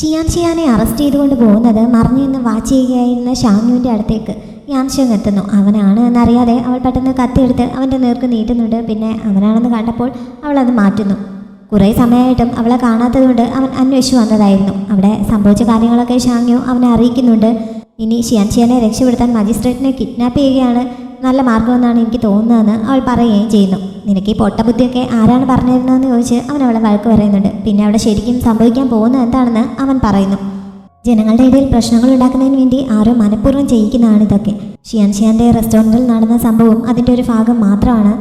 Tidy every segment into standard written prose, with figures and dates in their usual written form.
ഷിയാനെ arrest ചെയ്തുകൊണ്ട് പോകുന്നത് മറിഞ്ഞു നിന്ന് വാച്ച് ചെയ്യുകയായിരുന്ന ഷാങ്യുവിൻ്റെ അടുത്തേക്ക് യാൻഷങ് എത്തുന്നു. അവനാണ് എന്നറിയാതെ അവൾ പെട്ടെന്ന് കത്തിയെടുത്ത് അവൻ്റെ നേർക്ക് നീട്ടുന്നുണ്ട്. പിന്നെ അവനാണെന്ന് കണ്ടപ്പോൾ അവൾ അത് മാറ്റുന്നു. കുറേ സമയമായിട്ടും അവളെ കാണാത്തതുകൊണ്ട് അവൻ അന്വേഷിച്ചു വന്നതായിരുന്നു. അവിടെ സംഭവിച്ച കാര്യങ്ങളൊക്കെ ഷാങ്യു അവനെ അറിയിക്കുന്നുണ്ട്. ഇനി ഷിയാനെ രക്ഷപ്പെടുത്താൻ മജിസ്ട്രേറ്റിനെ കിഡ്നാപ്പ് ചെയ്യുകയാണ് നല്ല മാർഗമെന്നാണ് എനിക്ക് തോന്നുന്നതെന്ന് അവൾ പറയുകയും ചെയ്യുന്നു. നിനക്ക് ഈ പൊട്ടബുദ്ധിയൊക്കെ ആരാണ് പറഞ്ഞിരുന്നതെന്ന് ചോദിച്ച് അവൻ അവളെ വഴക്ക് പറയുന്നുണ്ട്. പിന്നെ അവിടെ ശരിക്കും സംഭവിക്കാൻ പോകുന്നത് എന്താണെന്ന് അവൻ പറയുന്നു. ജനങ്ങളുടെ ഇടയിൽ പ്രശ്നങ്ങൾ ഉണ്ടാക്കുന്നതിന് വേണ്ടി ആരോ മനഃപൂർവ്വം ചെയ്യിക്കുന്നതാണ് ഇതൊക്കെ. ഷിയാൻ്റെ റെസ്റ്റോറൻറ്റിൽ നടന്ന സംഭവം അതിൻ്റെ ഒരു ഭാഗം മാത്രമാണ്.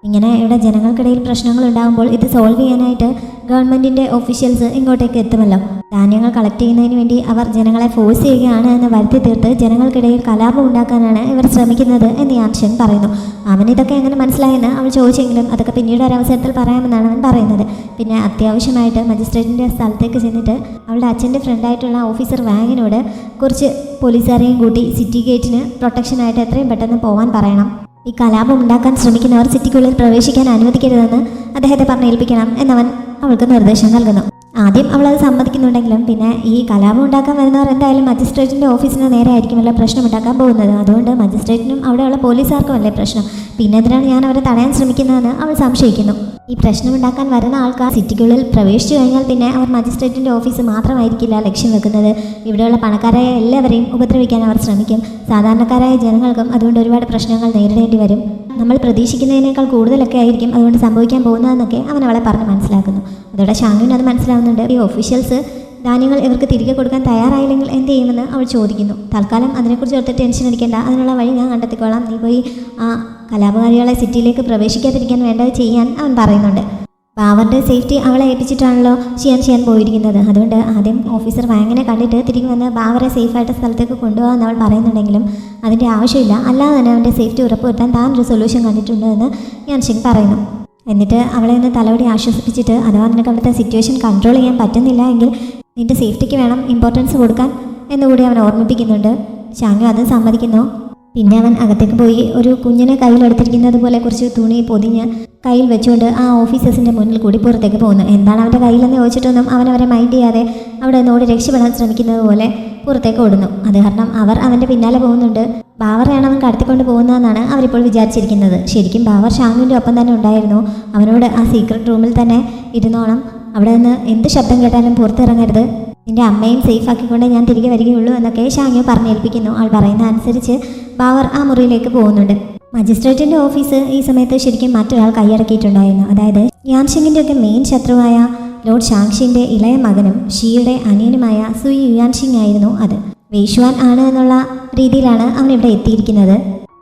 ഇങ്ങനെ ഇവിടെ ജനങ്ങൾക്കിടയിൽ പ്രശ്നങ്ങൾ ഉണ്ടാകുമ്പോൾ ഇത് സോൾവ് ചെയ്യാനായിട്ട് ഗവൺമെൻറ്റിൻ്റെ ഒഫീഷ്യൽസ് ഇങ്ങോട്ടേക്ക് എത്തുമല്ലോ. ധാന്യങ്ങൾ കളക്ട് ചെയ്യുന്നതിന് വേണ്ടി അവർ ജനങ്ങളെ ഫോഴ്സ് ചെയ്യുകയാണ് എന്ന് വരുത്തി തീർത്ത് ജനങ്ങൾക്കിടയിൽ കലാപം ഉണ്ടാക്കാനാണ് ഇവർ ശ്രമിക്കുന്നത് എന്ന് യാൻഷങ് പറയുന്നു. അവനിതൊക്കെ എങ്ങനെ മനസ്സിലായെന്ന് അവൾ ചോദിച്ചെങ്കിലും അതൊക്കെ പിന്നീട് ഒരവസരത്തിൽ പറയാമെന്നാണ് അവൻ പറയുന്നത്. പിന്നെ അത്യാവശ്യമായിട്ട് മജിസ്ട്രേറ്റിൻ്റെ സ്ഥലത്തേക്ക് ചെന്നിട്ട് അവളുടെ അച്ഛൻ്റെ ഫ്രണ്ടായിട്ടുള്ള ഓഫീസർ വാങ്ങിനോട് കുറച്ച് പോലീസുകാരെയും കൂട്ടി സിറ്റി ഗേറ്റിന് പ്രൊട്ടക്ഷനായിട്ട് എത്രയും പെട്ടെന്ന് പോകാൻ പറയണം. ഈ കലാപം ഉണ്ടാക്കാൻ ശ്രമിക്കുന്നവർ സിറ്റിക്കുള്ളിൽ പ്രവേശിക്കാൻ അനുവദിക്കരുതെന്ന് അദ്ദേഹത്തെ പറഞ്ഞേൽപ്പിക്കണം എന്നവൻ അവൾക്ക് നിർദ്ദേശം നൽകുന്നു. ആദ്യം അവളത് സമ്മതിക്കുന്നുണ്ടെങ്കിലും പിന്നെ ഈ കലാപം ഉണ്ടാക്കാൻ വരുന്നവർ എന്തായാലും മജിസ്ട്രേറ്റിൻ്റെ ഓഫീസിന് നേരെ ആയിരിക്കുമല്ലോ പ്രശ്നമുണ്ടാക്കാൻ പോകുന്നത്. അതുകൊണ്ട് മജിസ്ട്രേറ്റിനും അവിടെയുള്ള പോലീസുകാർക്കുമല്ലേ പ്രശ്നം. പിന്നെ എന്തിനാണ് ഞാൻ അവരെ തടയാൻ ശ്രമിക്കുന്നതെന്ന് അവൾ സംശയിക്കുന്നു. ഈ പ്രശ്നമുണ്ടാക്കാൻ വരുന്ന ആൾക്കാർ സിറ്റിക്കുള്ളിൽ പ്രവേശിച്ചു കഴിഞ്ഞാൽ പിന്നെ അവർ മജിസ്ട്രേറ്റിൻ്റെ ഓഫീസ് മാത്രമായിരിക്കില്ല ലക്ഷ്യം വെക്കുന്നത്. ഇവിടെയുള്ള പണക്കാരായ എല്ലാവരെയും ഉപദ്രവിക്കാൻ അവർ ശ്രമിക്കും. സാധാരണക്കാരായ ജനങ്ങൾക്കും അതുകൊണ്ട് ഒരുപാട് പ്രശ്നങ്ങൾ നേരിടേണ്ടി വരും. നമ്മൾ പ്രതീക്ഷിക്കുന്നതിനേക്കാൾ കൂടുതലൊക്കെ ആയിരിക്കും അതുകൊണ്ട് സംഭവിക്കാൻ പോകുന്നതെന്നൊക്കെ അവൻ അവളെ പറഞ്ഞ് മനസ്സിലാക്കുന്നു. അതോടെ ഷാങ്യുവിന് അത് മനസ്സിലാവുന്നുണ്ട്. ഈ ഒഫീഷ്യൽസ് ധാന്യങ്ങൾ ഇവർക്ക് തിരികെ കൊടുക്കാൻ തയ്യാറായില്ലെങ്കിൽ എന്ത് ചെയ്യുമെന്ന് അവൾ ചോദിക്കുന്നു. തൽക്കാലം അതിനെക്കുറിച്ച് ഓർത്ത് ടെൻഷൻ അടിക്കേണ്ട, അതിനുള്ള വഴി ഞാൻ കണ്ടെത്തിക്കോളാം. നീ പോയി ആ കലാപകാരികളെ സിറ്റിയിലേക്ക് പ്രവേശിക്കാതിരിക്കാൻ വേണ്ടത് ചെയ്യാൻ അവൻ പറയുന്നുണ്ട്. ബാവറിൻ്റെ സേഫ്റ്റി അവളെ ഏൽപ്പിച്ചിട്ടാണല്ലോ ഷിയാൻ പോയിരിക്കുന്നത്. അതുകൊണ്ട് ആദ്യം ഓഫീസർ വാങ്ങിനെ കണ്ടിട്ട് തിരികെ വന്ന് ബാവറെ സേഫായിട്ട് സ്ഥലത്തേക്ക് കൊണ്ടുപോകാമെന്ന് അവൾ പറയുന്നുണ്ടെങ്കിലും അതിൻ്റെ ആവശ്യമില്ല. അല്ലാതെ തന്നെ അവൻ്റെ സേഫ്റ്റി ഉറപ്പുവരുത്താൻ താൻ ഒരു സൊല്യൂഷൻ കണ്ടിട്ടുണ്ട് എന്ന് യാൻഷങ് പറയുന്നു. എന്നിട്ട് അവളെ ഒന്ന് തലവടി ആശ്വസിപ്പിച്ചിട്ട് അഥവാ നിനക്ക് അവിടുത്തെ സിറ്റുവേഷൻ കൺട്രോൾ ചെയ്യാൻ പറ്റുന്നില്ല എങ്കിൽ നിൻ്റെ സേഫ്റ്റിക്ക് വേണം ഇമ്പോർട്ടൻസ് കൊടുക്കാൻ എന്നുകൂടി അവൻ ഓർമ്മിപ്പിക്കുന്നുണ്ട്. ഷാങ്യു അത് സമ്മതിക്കുന്നു. പിന്നെ അവൻ അകത്തേക്ക് പോയി ഒരു കുഞ്ഞിനെ കയ്യിലെടുത്തിരിക്കുന്നത് പോലെ കുറച്ച് തുണി പൊതിഞ്ഞ് കയ്യിൽ വെച്ചുകൊണ്ട് ആ ഓഫീസേഴ്സിൻ്റെ മുന്നിൽ കൂടി പുറത്തേക്ക് പോകുന്നു. എന്താണ് അവൻ്റെ കയ്യിലെന്ന് ചോദിച്ചിട്ടൊന്നും അവരെ മൈൻഡ് ചെയ്യാതെ അവിടെ നിന്നോട് രക്ഷപ്പെടാൻ ശ്രമിക്കുന്നത് പോലെ പുറത്തേക്ക് ഓടുന്നു. അത് കാരണം അവർ അവൻ്റെ പിന്നാലെ പോകുന്നുണ്ട്. ബാവറയാണ് അവൻ കടത്തിക്കൊണ്ട് പോകുന്നതെന്നാണ് അവരിപ്പോൾ വിചാരിച്ചിരിക്കുന്നത്. ശരിക്കും ബാവർ ഷാങ്യുവിൻ്റെ ഒപ്പം തന്നെ ഉണ്ടായിരുന്നു. അവനോട് ആ സീക്രട്ട് റൂമിൽ തന്നെ ഇരുന്നോണം, അവിടെ നിന്ന് എന്ത് ശബ്ദം കേട്ടാലും പുറത്തിറങ്ങരുത്, നിൻ്റെ അമ്മയും സേഫ് ആക്കിക്കൊണ്ട് ഞാൻ തിരികെ വരികയുള്ളൂ എന്നൊക്കെ ഷാങ്യു പറഞ്ഞേൽപ്പിക്കുന്നു. ആൾ പറയുന്ന അനുസരിച്ച് ബാവർ ആ മുറിയിലേക്ക് പോകുന്നുണ്ട്. മജിസ്ട്രേറ്റിൻ്റെ ഓഫീസ് ഈ സമയത്ത് ശരിക്കും മറ്റൊരാൾ കൈയടക്കിയിട്ടുണ്ടായിരുന്നു. അതായത് യാൻഷങ്ങിൻ്റെ ഒക്കെ മെയിൻ ശത്രുവായ ലോർഡ് ഷാങ്ഷിൻ്റെ ഇളയ മകനും ഷിയുടെ അനിയനുമായ സുയി യുയാൻഷിങ് ആയിരുന്നു അത്. വെയ്ഷുവാൻ ആണ് എന്നുള്ള രീതിയിലാണ് അവൻ ഇവിടെ എത്തിയിരിക്കുന്നത്.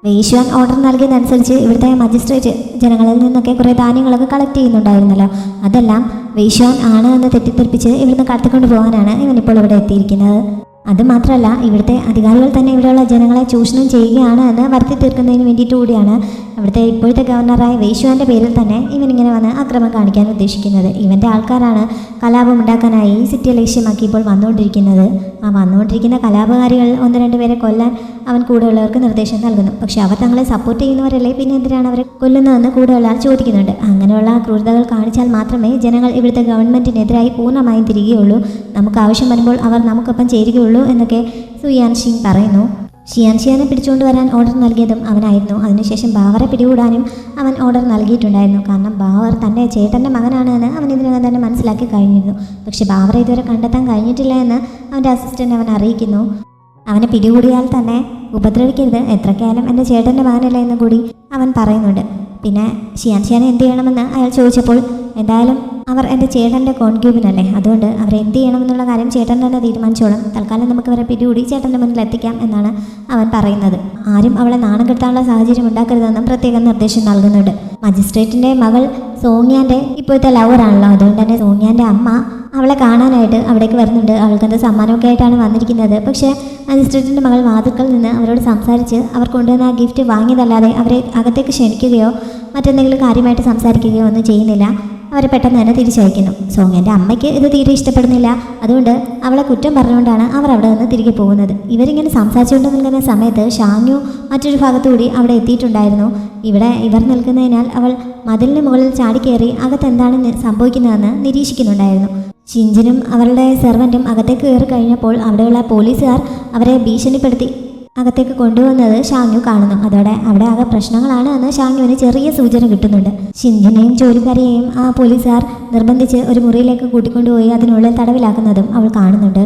വെയ്ഷുവാൻ ഓർഡർ നൽകിയതനുസരിച്ച് ഇവിടുത്തെ മജിസ്ട്രേറ്റ് ജനങ്ങളിൽ നിന്നൊക്കെ കുറേ ധാന്യങ്ങളൊക്കെ കളക്ട് ചെയ്യുന്നുണ്ടായിരുന്നല്ലോ. അതെല്ലാം വെയ്ഷുവാൻ ആണ് എന്ന് തെറ്റിദ്ധരിപ്പിച്ച് ഇവിടുന്ന് കടത്തിക്കൊണ്ട് പോകാനാണ് ഇവനിപ്പോൾ ഇവിടെ എത്തിയിരിക്കുന്നത്. അതുമാത്രമല്ല ഇവിടുത്തെ അധികാരികൾ തന്നെ ഇവിടെയുള്ള ജനങ്ങളെ ചൂഷണം ചെയ്യുകയാണ് എന്ന് വരുത്തി തീർക്കുന്നതിന് വേണ്ടിയിട്ട് കൂടിയാണ് ഇവിടുത്തെ ഇപ്പോഴത്തെ ഗവർണറായ വെയ്ഷുവാൻ്റെ പേരിൽ തന്നെ ഇവനിങ്ങനെ വന്ന് അക്രമം കാണിക്കാൻ ഉദ്ദേശിക്കുന്നത്. ഇവൻ്റെ ആൾക്കാരാണ് കലാപം ഉണ്ടാക്കാനായി ഈ സിറ്റിയെ ലക്ഷ്യമാക്കി ഇപ്പോൾ വന്നുകൊണ്ടിരിക്കുന്നത്. ആ വന്നുകൊണ്ടിരിക്കുന്ന കലാപകാരികൾ 1-2 പേരെ കൊല്ലാൻ അവൻ കൂടെയുള്ളവർക്ക് നിർദ്ദേശം നൽകുന്നു. പക്ഷെ അവർ തങ്ങളെ സപ്പോർട്ട് ചെയ്യുന്നവരല്ലേ, പിന്നെ എന്തിനാണ് അവരെ കൊല്ലുന്നതെന്ന് കൂടെയുള്ള ആൾ ചോദിക്കുന്നുണ്ട്. അങ്ങനെയുള്ള ക്രൂരതകൾ കാണിച്ചാൽ മാത്രമേ ജനങ്ങൾ ഇവിടുത്തെ ഗവൺമെൻറ്റിനെതിരായി പൂർണ്ണമായും തിരികുകയുള്ളൂ. നമുക്ക് ആവശ്യം വരുമ്പോൾ അവർ നമുക്കൊപ്പം ചേരുകയുള്ളൂ എന്നൊക്കെ സുയാൻഷിങ് പറയുന്നു. ഷിയാനെ പിടിച്ചുകൊണ്ട് വരാൻ ഓർഡർ നൽകിയതും അവനായിരുന്നു. അതിനുശേഷം ബാവറെ പിടികൂടാനും അവൻ ഓർഡർ നൽകിയിട്ടുണ്ടായിരുന്നു. കാരണം ബാവർ തൻ്റെ ചേട്ടൻ്റെ മകനാണ് എന്ന് അവൻ ഇതിനകം തന്നെ മനസ്സിലാക്കി കഴിഞ്ഞിരുന്നു. പക്ഷെ ബാവറെ ഇതുവരെ കണ്ടെത്താൻ കഴിഞ്ഞിട്ടില്ല എന്ന് അവൻ്റെ അസിസ്റ്റൻ്റ് അവൻ അറിയിക്കുന്നു. അവനെ പിടികൂടിയാൽ തന്നെ ഉപദ്രവിക്കരുത്, എത്രക്കാലം എൻ്റെ ചേട്ടൻ്റെ മകനല്ല എന്ന് കൂടി അവൻ പറയുന്നുണ്ട്. പിന്നെ ഷിയാനെ എന്ത് ചെയ്യണമെന്ന് അയാൾ ചോദിച്ചപ്പോൾ എന്തായാലും അവർ എൻ്റെ ചേട്ടൻ്റെ കോൺക്യൂബിനല്ലേ, അതുകൊണ്ട് അവരെ എന്ത് ചെയ്യണമെന്നുള്ള കാര്യം ചേട്ടൻ തന്നെ തീരുമാനിച്ചോളും. തൽക്കാലം നമുക്ക് അവരെ പിടികൂടി ചേട്ടൻ്റെ മുന്നിൽ എത്തിക്കാം എന്നാണ് അവൻ പറയുന്നത്. ആരും അവളെ നാണം കെടുത്താനുള്ള സാഹചര്യം ഉണ്ടാക്കരുതെന്നും പ്രത്യേകം നിർദ്ദേശം നൽകുന്നുണ്ട്. മജിസ്ട്രേറ്റിൻ്റെ മകൾ സോങ്യാൻ്റെ ഇപ്പോഴത്തെ ലവറാണല്ലോ, അതുകൊണ്ട് തന്നെ സോങ്യാൻ്റെ അമ്മ അവളെ കാണാനായിട്ട് അവിടേക്ക് വരുന്നുണ്ട്. അവൾക്കെന്ത് സമ്മാനമൊക്കെ ആയിട്ടാണ് വന്നിരിക്കുന്നത്. പക്ഷേ മജിസ്ട്രേറ്റിൻ്റെ മകൾ വാതിൽക്കൽ നിന്ന് അവരോട് സംസാരിച്ച് അവർ കൊണ്ടുവന്ന ആ ഗിഫ്റ്റ് വാങ്ങിയതല്ലാതെ അവരെ അകത്തേക്ക് ക്ഷണിക്കുകയോ മറ്റെന്തെങ്കിലും കാര്യമായിട്ട് സംസാരിക്കുകയോ ഒന്നും ചെയ്യുന്നില്ല. അവരെ പെട്ടെന്ന് തന്നെ തിരിച്ചയക്കുന്നു. സോങ്യൻ്റെ അമ്മയ്ക്ക് ഇത് തീരെ ഇഷ്ടപ്പെടുന്നില്ല. അതുകൊണ്ട് അവളെ കുറ്റം പറഞ്ഞുകൊണ്ടാണ് അവർ അവിടെ നിന്ന് തിരികെ പോകുന്നത്. ഇവരിങ്ങനെ സംസാരിച്ചുകൊണ്ട് നിൽക്കുന്ന സമയത്ത് ഷാങ്യു മറ്റൊരു ഭാഗത്തുകൂടി അവിടെ എത്തിയിട്ടുണ്ടായിരുന്നു. ഇവർ നിൽക്കുന്നതിനാൽ അവൾ മതിലിന് മുകളിൽ ചാടിക്കയറി അകത്തെന്താണ് സംഭവിക്കുന്നതെന്ന് നിരീക്ഷിക്കുന്നുണ്ടായിരുന്നു. ഷിഞ്ചിനും അവരുടെ സെർവൻറ്റും അകത്തേക്ക് കയറി കഴിഞ്ഞപ്പോൾ അവിടെയുള്ള പോലീസുകാർ അവരെ ഭീഷണിപ്പെടുത്തി അകത്തേക്ക് കൊണ്ടുവന്നത് ഷാങ്യു കാണുന്നു. അതോടെ അവിടെ ആകെ പ്രശ്നങ്ങളാണ് എന്ന് ഷാങ്യുവിന് ചെറിയ സൂചന കിട്ടുന്നുണ്ട്. ഷിഞ്ചിനെയും ജോലിക്കാരെയും ആ പോലീസുകാർ നിർബന്ധിച്ച് ഒരു മുറിയിലേക്ക് കൂട്ടിക്കൊണ്ടുപോയി അതിനുള്ളിൽ തടവിലാക്കുന്നതും അവൾ കാണുന്നുണ്ട്.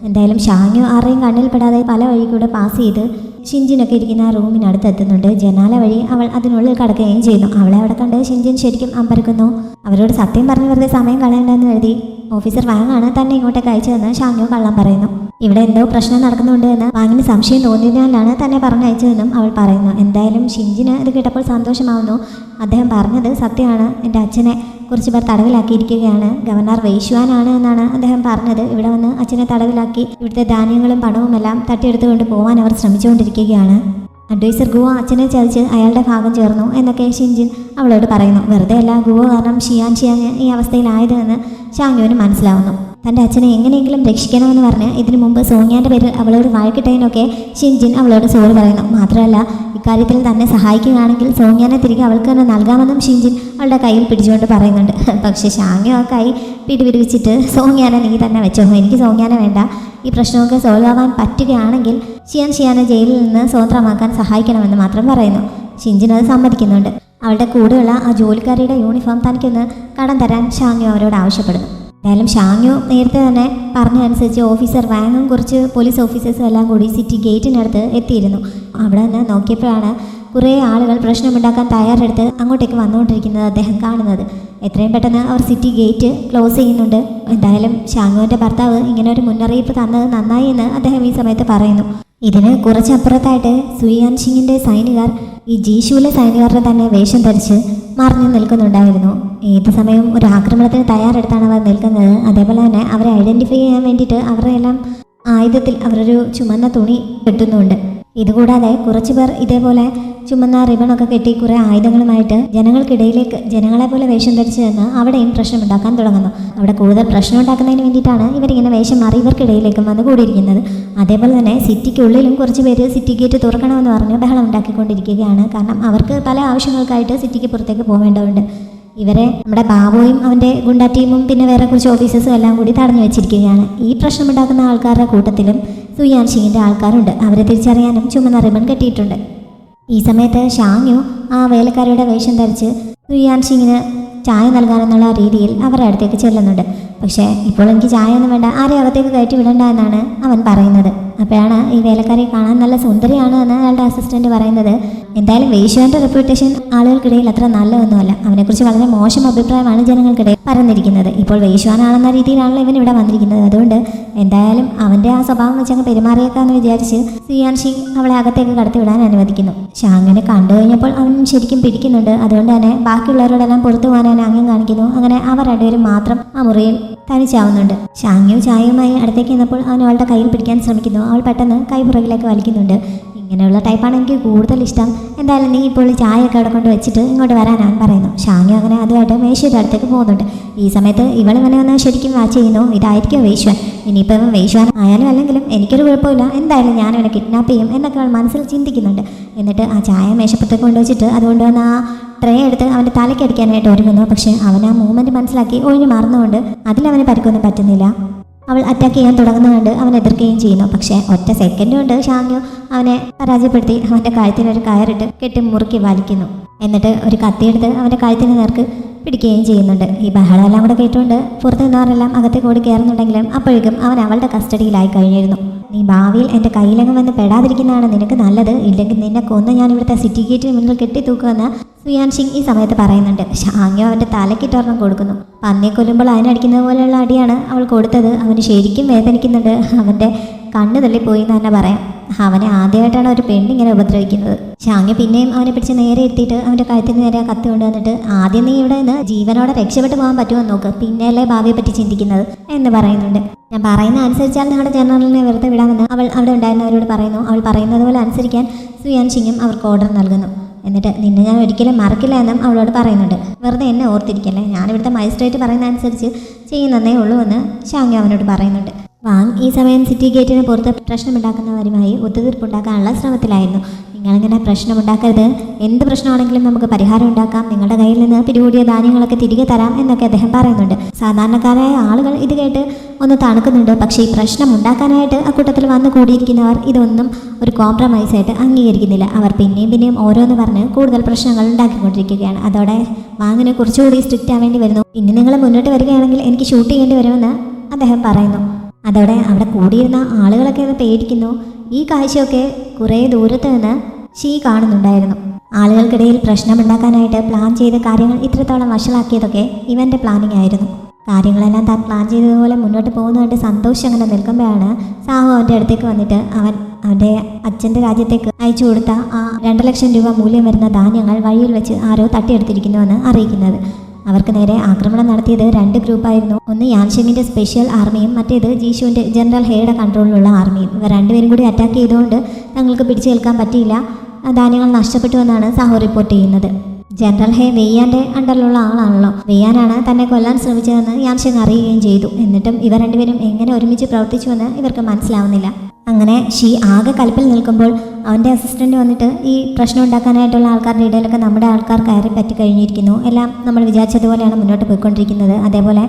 എന്തായാലും ഷാങ്യു ആരുടെയും കണ്ണിൽ പെടാതെ പല വഴി കൂടെ പാസ് ചെയ്ത് ഷിഞ്ചിനൊക്കെ ഇരിക്കുന്ന ആ റൂമിനടുത്ത് എത്തുന്നുണ്ട്. ജനാല വഴി അവൾ അതിനുള്ളിൽ കടക്കുകയും ചെയ്യുന്നു. അവളെ അവിടെ കണ്ട് ഷിഞ്ചിൻ ശരിക്കും അമ്പരക്കുന്നു. അവരോട് സത്യം പറഞ്ഞ് വെറുതെ സമയം കളയണ്ടെന്ന് കരുതി ഓഫീസർ വാങ്ങാണ് തന്നെ ഇങ്ങോട്ടേക്ക് അയച്ചതെന്ന് ഷാങ്യു കള്ളം പറയുന്നു. ഇവിടെ എന്തോ പ്രശ്നം നടക്കുന്നുണ്ട് എന്ന് വാങ്ങിന് സംശയം തോന്നിയതിനാലാണ് തന്നെ പറഞ്ഞയച്ചതെന്നും അവൾ പറയുന്നു. എന്തായാലും ഷിഞ്ചിന് ഇത് കേട്ടപ്പോൾ സന്തോഷമാവുന്നു. അദ്ദേഹം പറഞ്ഞത് സത്യമാണ്. എൻ്റെ അച്ഛനെ കുറച്ച് പേർ തടവിലാക്കിയിരിക്കുകയാണ്. ഗവർണർ വൈശ്വാനാണ് എന്നാണ് അദ്ദേഹം പറഞ്ഞത്. ഇവിടെ വന്ന് അച്ഛനെ തടവിലാക്കി ഇവിടുത്തെ ധാന്യങ്ങളും പണവുമെല്ലാം തട്ടിയെടുത്തുകൊണ്ട് പോകാൻ അവർ ശ്രമിച്ചുകൊണ്ടിരിക്കുകയാണ്. അഡ്വൈസർ ഗുവ അച്ഛനെ ചതിച്ച് അയാളുടെ ഭാഗം ചേർന്നു എന്നൊക്കെ ഷിഞ്ചിൻ അവളോട് പറയുന്നു. വെറുതെ അല്ല ഗുവ കാരണം ഷിയാൻ ഈ അവസ്ഥയിലായതെന്ന് ഷാങ്യുവിന് മനസ്സിലാവുന്നു. തൻ്റെ അച്ഛനെ എങ്ങനെയെങ്കിലും രക്ഷിക്കണമെന്ന് പറഞ്ഞ് ഇതിനു മുമ്പ് സോങ്യാൻ്റെ പേരിൽ അവളോട് വഴക്കിട്ടതിനൊക്കെ ഷിൻജിൻ അവളോട് സോറി പറയുന്നു. മാത്രമല്ല ഇക്കാര്യത്തിൽ തന്നെ സഹായിക്കുകയാണെങ്കിൽ സോങ്യാനെ തിരികെ അവൾക്ക് തന്നെ നൽകാമെന്നും ഷിൻജിൻ അവളുടെ കയ്യിൽ പിടിച്ചുകൊണ്ട് പറയുന്നുണ്ട്. പക്ഷേ ഷാങ്യു ആ കൈ പിടിപിടിച്ചിട്ട് സോങ്യാനെ നീ തന്നെ വെച്ചോ, എനിക്ക് സോങ്യാനെ വേണ്ട, ഈ പ്രശ്നമൊക്കെ സോൾവ് ആവാൻ പറ്റുകയാണെങ്കിൽ ഷിയാനെ ജയിലിൽ നിന്ന് സ്വതന്ത്രമാക്കാൻ സഹായിക്കണമെന്ന് മാത്രം പറയുന്നു. ഷിൻജിൻ അത് സമ്മതിക്കുന്നുണ്ട്. അവളുടെ കൂടെയുള്ള ആ ജോലിക്കാരിയുടെ യൂണിഫോം തനിക്കൊന്ന് കടം തരാൻ ഷാങ്യു അവരോട് ആവശ്യപ്പെടുന്നു. എന്തായാലും ഷാങ്യു നേരത്തെ തന്നെ പറഞ്ഞതനുസരിച്ച് ഓഫീസർ വാങ്ങും കുറച്ച് പോലീസ് ഓഫീസേഴ്സും എല്ലാം കൂടി സിറ്റി ഗേറ്റിനടുത്ത് എത്തിയിരുന്നു. അവിടെ നിന്ന് നോക്കിയപ്പോഴാണ് കുറേ ആളുകൾ പ്രശ്നമുണ്ടാക്കാൻ തയ്യാറെടുത്ത് അങ്ങോട്ടേക്ക് വന്നുകൊണ്ടിരിക്കുന്നത് അദ്ദേഹം കാണുന്നത്. എത്രയും പെട്ടെന്ന് അവർ സിറ്റി ഗേറ്റ് ക്ലോസ് ചെയ്യുന്നുണ്ട്. എന്തായാലും ഷാങ്യുവിൻ്റെ ഭർത്താവ് ഇങ്ങനെ ഒരു മുന്നറിയിപ്പ് തന്നത് നന്നായി എന്ന് അദ്ദേഹം ഈ സമയത്ത് പറയുന്നു. ഇതിന് കുറച്ചപ്പുറത്തായിട്ട് സുയാൻ സിംഗിൻ്റെ സൈനികർ ഈ ജീഷുവിലെ സൈനികരുടെ തന്നെ വേഷം ധരിച്ച് മറിഞ്ഞു നിൽക്കുന്നുണ്ടായിരുന്നു. ഏത് സമയവും ഒരു ആക്രമണത്തിന് തയ്യാറെടുത്താണ് അവർ നിൽക്കുന്നത്. അതേപോലെ തന്നെ അവരെ ഐഡൻറ്റിഫൈ ചെയ്യാൻ വേണ്ടിയിട്ട് അവരുടെ എല്ലാം ആയുധത്തിൽ അവരൊരു ചുമന്ന തുണി കെട്ടുന്നുണ്ട്. ഇതുകൂടാതെ കുറച്ച് പേർ ഇതേപോലെ ചുമന്ന റിബണൊക്കെ കെട്ടി കുറേ ആയുധങ്ങളുമായിട്ട് ജനങ്ങൾക്കിടയിലേക്ക് ജനങ്ങളെ പോലെ വേഷം ധരിച്ചു നിന്ന് അവിടെയും പ്രശ്നമുണ്ടാക്കാൻ തുടങ്ങുന്നു. അവിടെ കൂടുതൽ പ്രശ്നം ഉണ്ടാക്കുന്നതിന് വേണ്ടിയിട്ടാണ് ഇവരിങ്ങനെ വേഷം മാറി ഇവർക്കിടയിലേക്കും വന്ന് കൂടിയിരിക്കുന്നത്. അതേപോലെ തന്നെ സിറ്റിക്കുള്ളിലും കുറച്ച് പേര് സിറ്റി ഗേറ്റ് തുറക്കണമെന്ന് പറഞ്ഞ് ബഹളം ഉണ്ടാക്കിക്കൊണ്ടിരിക്കുകയാണ്. കാരണം അവർക്ക് പല ആവശ്യങ്ങൾക്കായിട്ട് സിറ്റിക്ക് പുറത്തേക്ക് പോകേണ്ടതുണ്ട്. ഇവരെ നമ്മുടെ ബാബുവും അവൻ്റെ ഗുണ്ടാ ടീമും പിന്നെ വേറെ കുറച്ച് ഓഫീസേഴ്സും എല്ലാം കൂടി തടഞ്ഞു വെച്ചിരിക്കുകയാണ്. ഈ പ്രശ്നമുണ്ടാക്കുന്ന ആൾക്കാരുടെ കൂട്ടത്തിലും സുയാൻ സിംഗിൻ്റെ ആൾക്കാരുണ്ട്. അവരെ തിരിച്ചറിയാനും ചുമന്ന റിബൺ കെട്ടിയിട്ടുണ്ട്. ഈ സമയത്ത് ഷാങ്യു ആ വേലക്കാരുടെ വേഷം ധരിച്ച് സുയാൻ സിംഗിന് ചായ നൽകാനെന്നുള്ള രീതിയിൽ അവരുടെ അടുത്തേക്ക് ചെല്ലുന്നുണ്ട്. പക്ഷേ ഇപ്പോൾ എനിക്ക് ചായ ഒന്നും വേണ്ട, ആരെയും അകത്തേക്ക് കയറ്റി വിടണ്ട എന്നാണ് അവൻ പറയുന്നത്. അപ്പോഴാണ് ഈ വേലക്കാരെ കാണാൻ നല്ല സുന്ദരിയാണ് എന്ന് അയാളുടെ അസിസ്റ്റന്റ് പറയുന്നത്. എന്തായാലും വൈശ്വാന്റെ റെപ്യൂട്ടേഷൻ ആളുകൾക്കിടയിൽ അത്ര നല്ലതൊന്നുമല്ല. അവനെക്കുറിച്ച് വളരെ മോശം അഭിപ്രായമാണ് ജനങ്ങൾക്കിടയിൽ പരന്നിരിക്കുന്നത്. ഇപ്പോൾ വൈശ്വാനാണെന്ന രീതിയിലാണല്ലോ ഇവൻ ഇവിടെ വന്നിരിക്കുന്നത്. അതുകൊണ്ട് എന്തായാലും അവൻ്റെ ആ സ്വഭാവം വെച്ചങ്ങ് പെരുമാറിയേക്കാന്ന് വിചാരിച്ച് സുയാൻ സിംഗ് അവളെ അകത്തേക്ക് കടത്തിവിടാൻ അനുവദിക്കുന്നു. ഷാങ്ങിനെ കണ്ടു കഴിഞ്ഞപ്പോൾ അവൻ ശരിക്കും പിടിക്കുന്നുണ്ട്. അതുകൊണ്ട് തന്നെ ബാക്കിയുള്ളവരോടെല്ലാം പുറത്തു പോകാൻ അവൻ ആംഗ്യം കാണിക്കുന്നു. അങ്ങനെ അവർ രണ്ടുപേരും മാത്രം ആ മുറിയിൽ തനിച്ചാവുന്നുണ്ട്. ഷാങ്യു ചായയുമായി അടുത്തേക്ക് നിന്നപ്പോൾ അവൻ അവളുടെ കയ്യിൽ പിടിക്കാൻ ശ്രമിക്കുന്നു. അവൾ പെട്ടെന്ന് കൈ പുറകിലേക്ക് വലിക്കുന്നുണ്ട്. ഇങ്ങനെയുള്ള ടൈപ്പാണ് എനിക്ക് കൂടുതൽ ഇഷ്ടം. എന്തായാലും നീ ഇപ്പോൾ ചായയൊക്കെ അവിടെ കൊണ്ട് വെച്ചിട്ട് ഇങ്ങോട്ട് വരാനാണ് പറയുന്നു. ഷാങ്യു അങ്ങനെ അതുമായിട്ട് മേശയുടെ അടുത്തേക്ക് പോകുന്നുണ്ട്. ഈ സമയത്ത് ഇവളിവനെ ഒന്ന് ശരിക്കും വാച്ച് ചെയ്യുന്നു. ഇതായിരിക്കും വൈശ്വാൻ. ഇനിയിപ്പോൾ ഇവൻ വൈശ്വാൻ ആയാലും അല്ലെങ്കിലും എനിക്കൊരു കുഴപ്പമില്ല, എന്തായാലും ഞാനിവനെ കിഡ്നാപ്പ് ചെയ്യും എന്നൊക്കെ അവൾ മനസ്സിൽ ചിന്തിക്കുന്നുണ്ട്. എന്നിട്ട് ആ ചായ മേശപ്പുറത്തേക്ക് കൊണ്ടുവച്ചിട്ട് അതുകൊണ്ട് വന്ന് ആ ട്രേ എടുത്ത് അവൻ്റെ തലയ്ക്ക് അടിക്കാനായിട്ട് ഒരുങ്ങുന്നു. പക്ഷേ അവൻ ആ മൂവ്മെൻറ്റ് മനസ്സിലാക്കി ഒഴിഞ്ഞു മാറുന്നതുകൊണ്ട് അതിലവന് പരിക്കൊന്നും പറ്റുന്നില്ല. അവൾ അറ്റാക്ക് ചെയ്യാൻ തുടങ്ങുന്നതുകൊണ്ട് അവൻ എതിർക്കുകയും ചെയ്യുന്നു. പക്ഷേ ഒറ്റ സെക്കൻഡ് കൊണ്ട് ഷാങ്യു അവനെ പരാജയപ്പെടുത്തി അവൻ്റെ കഴുത്തിനൊരു കയറിട്ട് കെട്ടി മുറുക്കി വലിക്കുന്നു. എന്നിട്ട് ഒരു കത്തിയെടുത്ത് അവൻ്റെ കഴുത്തിന് നേർക്ക് പിടിക്കുകയും ചെയ്യുന്നുണ്ട്. ഈ ബഹളമെല്ലാം കൂടെ കേട്ടുകൊണ്ട് പുറത്തു നിന്നവരെല്ലാം അകത്തേക്ക് ഓടി കയറുന്നുണ്ടെങ്കിലും അപ്പോഴേക്കും അവൻ അവളുടെ കസ്റ്റഡിയിലായി കഴിഞ്ഞിരുന്നു. നീ ഭാവിയിൽ എൻ്റെ കയ്യിലെങ്ങും വന്ന് പെടാതിരിക്കുന്നതാണ് നിനക്ക് നല്ലത്, ഇല്ലെങ്കിൽ നിന്നെ കൊന്ന് ഞാൻ ഇവിടുത്തെ സിറ്റി ഗേറ്റിന് മുന്നിൽ കെട്ടിത്തൂക്കുമെന്ന് സുയാൻ സിംഗ് ഈ സമയത്ത് പറയുന്നുണ്ട്. ഷാങ്യു അവൻ്റെ തലക്കിട്ടൊരെണ്ണം കൊടുക്കുന്നു. പന്നിയെ കൊല്ലുമ്പോൾ അതിനടിക്കുന്നത് പോലെയുള്ള അടിയാണ് അവൾ കൊടുത്തത്. അവന് ശരിക്കും വേദനിക്കുന്നുണ്ട്. അവൻ്റെ കണ്ണ് തള്ളിപ്പോയി എന്ന് തന്നെ പറയാം. അവനെ ആദ്യമായിട്ടാണ് ഒരു പെണ്ണിങ്ങനെ ഉപദ്രവിക്കുന്നത്. ഷാങ്യു പിന്നെയും അവനെ പിടിച്ച് നേരെ എത്തിയിട്ട് അവൻ്റെ കഴുത്തിന് നേരെ കത്തി കൊണ്ടുവന്നിട്ട് ആദ്യം നീ ഇവിടെ നിന്ന് ജീവനോടെ രക്ഷപ്പെട്ടു പോകാൻ പറ്റുമോ നോക്ക്, പിന്നെയല്ലേ ഭാവിയെ പറ്റി ചിന്തിക്കുന്നത് എന്ന് പറയുന്നുണ്ട്. ഞാൻ പറയുന്ന അനുസരിച്ചാൽ നമ്മുടെ ജനറലിനെ വെറുതെ വിടാമെന്ന് അവൾ അവിടെ ഉണ്ടായിരുന്നവരോട് പറയുന്നു. അവൾ പറയുന്നത് പോലെ അനുസരിക്കാൻ സുയാൻ സിംഗും അവർക്ക് ഓർഡർ നൽകുന്നു. എന്നിട്ട് നിന്നെ ഞാൻ ഒരിക്കലും മറക്കില്ല എന്നും അവളോട് പറയുന്നുണ്ട്. വെറുതെ എന്നെ ഓർത്തിരിക്കല്ലേ, ഞാനിവിടുത്തെ മജിസ്ട്രേറ്റ് പറയുന്ന അനുസരിച്ച് ചെയ്യുന്നതേ ഉള്ളൂ എന്ന് ഷാങ്യു അവനോട് പറയുന്നുണ്ട്. വാങ് ഈ സമയം സിറ്റി ഗേറ്റിന് പുറത്ത് പ്രശ്നമുണ്ടാക്കുന്നവരുമായി ഒത്തുതീർപ്പുണ്ടാക്കാനുള്ള ശ്രമത്തിലായിരുന്നു. നിങ്ങളിങ്ങനെ പ്രശ്നമുണ്ടാക്കരുത്, എന്ത് പ്രശ്നമാണെങ്കിലും നമുക്ക് പരിഹാരം ഉണ്ടാക്കാം, നിങ്ങളുടെ കയ്യിൽ നിന്ന് പിടികൂടിയ ധാന്യങ്ങളൊക്കെ തിരികെ തരാം എന്നൊക്കെ അദ്ദേഹം പറയുന്നുണ്ട്. സാധാരണക്കാരായ ആളുകൾ ഇത് കേട്ട് ഒന്ന് തണുക്കുന്നുണ്ട്. പക്ഷേ ഈ പ്രശ്നം ഉണ്ടാക്കാനായിട്ട് അക്കൂട്ടത്തിൽ വന്ന് കൂടിയിരിക്കുന്നവർ ഇതൊന്നും ഒരു കോംപ്രമൈസായിട്ട് അംഗീകരിക്കുന്നില്ല. അവർ പിന്നെയും ഓരോന്ന് പറഞ്ഞ് കൂടുതൽ പ്രശ്നങ്ങൾ ഉണ്ടാക്കിക്കൊണ്ടിരിക്കുകയാണ്. അതോടെ വാങ്ങിന് കുറച്ചുകൂടി സ്ട്രിക്റ്റ് ആവേണ്ടി വരുന്നു. ഇനി നിങ്ങൾ മുന്നോട്ട് വരികയാണെങ്കിൽ എനിക്ക് ഷൂട്ട് ചെയ്യേണ്ടി വരുമെന്ന് അദ്ദേഹം പറയുന്നു. അതോടെ അവിടെ കൂടിയിരുന്ന ആളുകളൊക്കെ ഒന്ന് പേടിക്കുന്നു. ഈ കാഴ്ചയൊക്കെ കുറേ ദൂരത്ത് നിന്ന് ഷീ കാണുന്നുണ്ടായിരുന്നു. ആളുകൾക്കിടയിൽ പ്രശ്നമുണ്ടാക്കാനായിട്ട് പ്ലാൻ ചെയ്ത കാര്യങ്ങൾ ഇത്രത്തോളം വഷളാക്കിയതൊക്കെ ഇവൻ്റെ പ്ലാനിങ് ആയിരുന്നു. കാര്യങ്ങളെല്ലാം താൻ പ്ലാൻ ചെയ്തതുപോലെ മുന്നോട്ട് പോകുന്നതായിട്ട് സന്തോഷം അങ്ങനെ നിൽക്കുമ്പോഴാണ് സാഹു അവൻ്റെ അടുത്തേക്ക് വന്നിട്ട് അവൻ്റെ അച്ഛൻ്റെ രാജ്യത്തേക്ക് അയച്ചു കൊടുത്ത ആ 2 ലക്ഷം രൂപ മൂല്യം വരുന്ന ധാന്യങ്ങൾ വഴിയിൽ വെച്ച് ആരോ തട്ടിയെടുത്തിരിക്കുന്നുവെന്ന് അറിയിക്കുന്നത്. അവർക്ക് നേരെ ആക്രമണം നടത്തിയത് 2 ഗ്രൂപ്പായിരുന്നു. ഒന്ന് യാൻഷെങ്ങിൻ്റെ സ്പെഷ്യൽ ആർമിയും മറ്റേത് ജീഷുവിൻ്റെ ജനറൽ ഹേയുടെ കൺട്രോളിലുള്ള ആർമിയും. ഇവർ 2 പേരും കൂടി അറ്റാക്ക് ചെയ്തുകൊണ്ട് തങ്ങൾക്ക് പിടിച്ചു നിൽക്കാൻ പറ്റിയില്ല, ധാന്യങ്ങൾ നഷ്ടപ്പെട്ടുവെന്നാണ് സാഹു റിപ്പോർട്ട് ചെയ്യുന്നത്. ജനറൽ ഹേ വെയ്യാൻ്റെ അണ്ടറിലുള്ള ആളാണല്ലോ. വെയ്യാനാണ് തന്നെ കൊല്ലാൻ ശ്രമിച്ചതെന്ന് യാൻഷെങ് അറിയുകയും ചെയ്തു. എന്നിട്ടും ഇവർ 2 പേരും എങ്ങനെ ഒരുമിച്ച് പ്രവർത്തിച്ചുവെന്ന് ഇവർക്ക് മനസ്സിലാവുന്നില്ല. അങ്ങനെ ഷീ ആകെ കലിപ്പിൽ നിൽക്കുമ്പോൾ അവൻ്റെ അസിസ്റ്റൻ്റ് വന്നിട്ട് ഈ പ്രശ്നം ഉണ്ടാക്കാനായിട്ടുള്ള ആൾക്കാരുടെ ഇടയിലൊക്കെ നമ്മുടെ ആൾക്കാർ കയറി പറ്റി കഴിഞ്ഞിരിക്കുന്നു, എല്ലാം നമ്മൾ വിചാരിച്ചതുപോലെയാണ് മുന്നോട്ട് പോയിക്കൊണ്ടിരിക്കുന്നത്. അതേപോലെ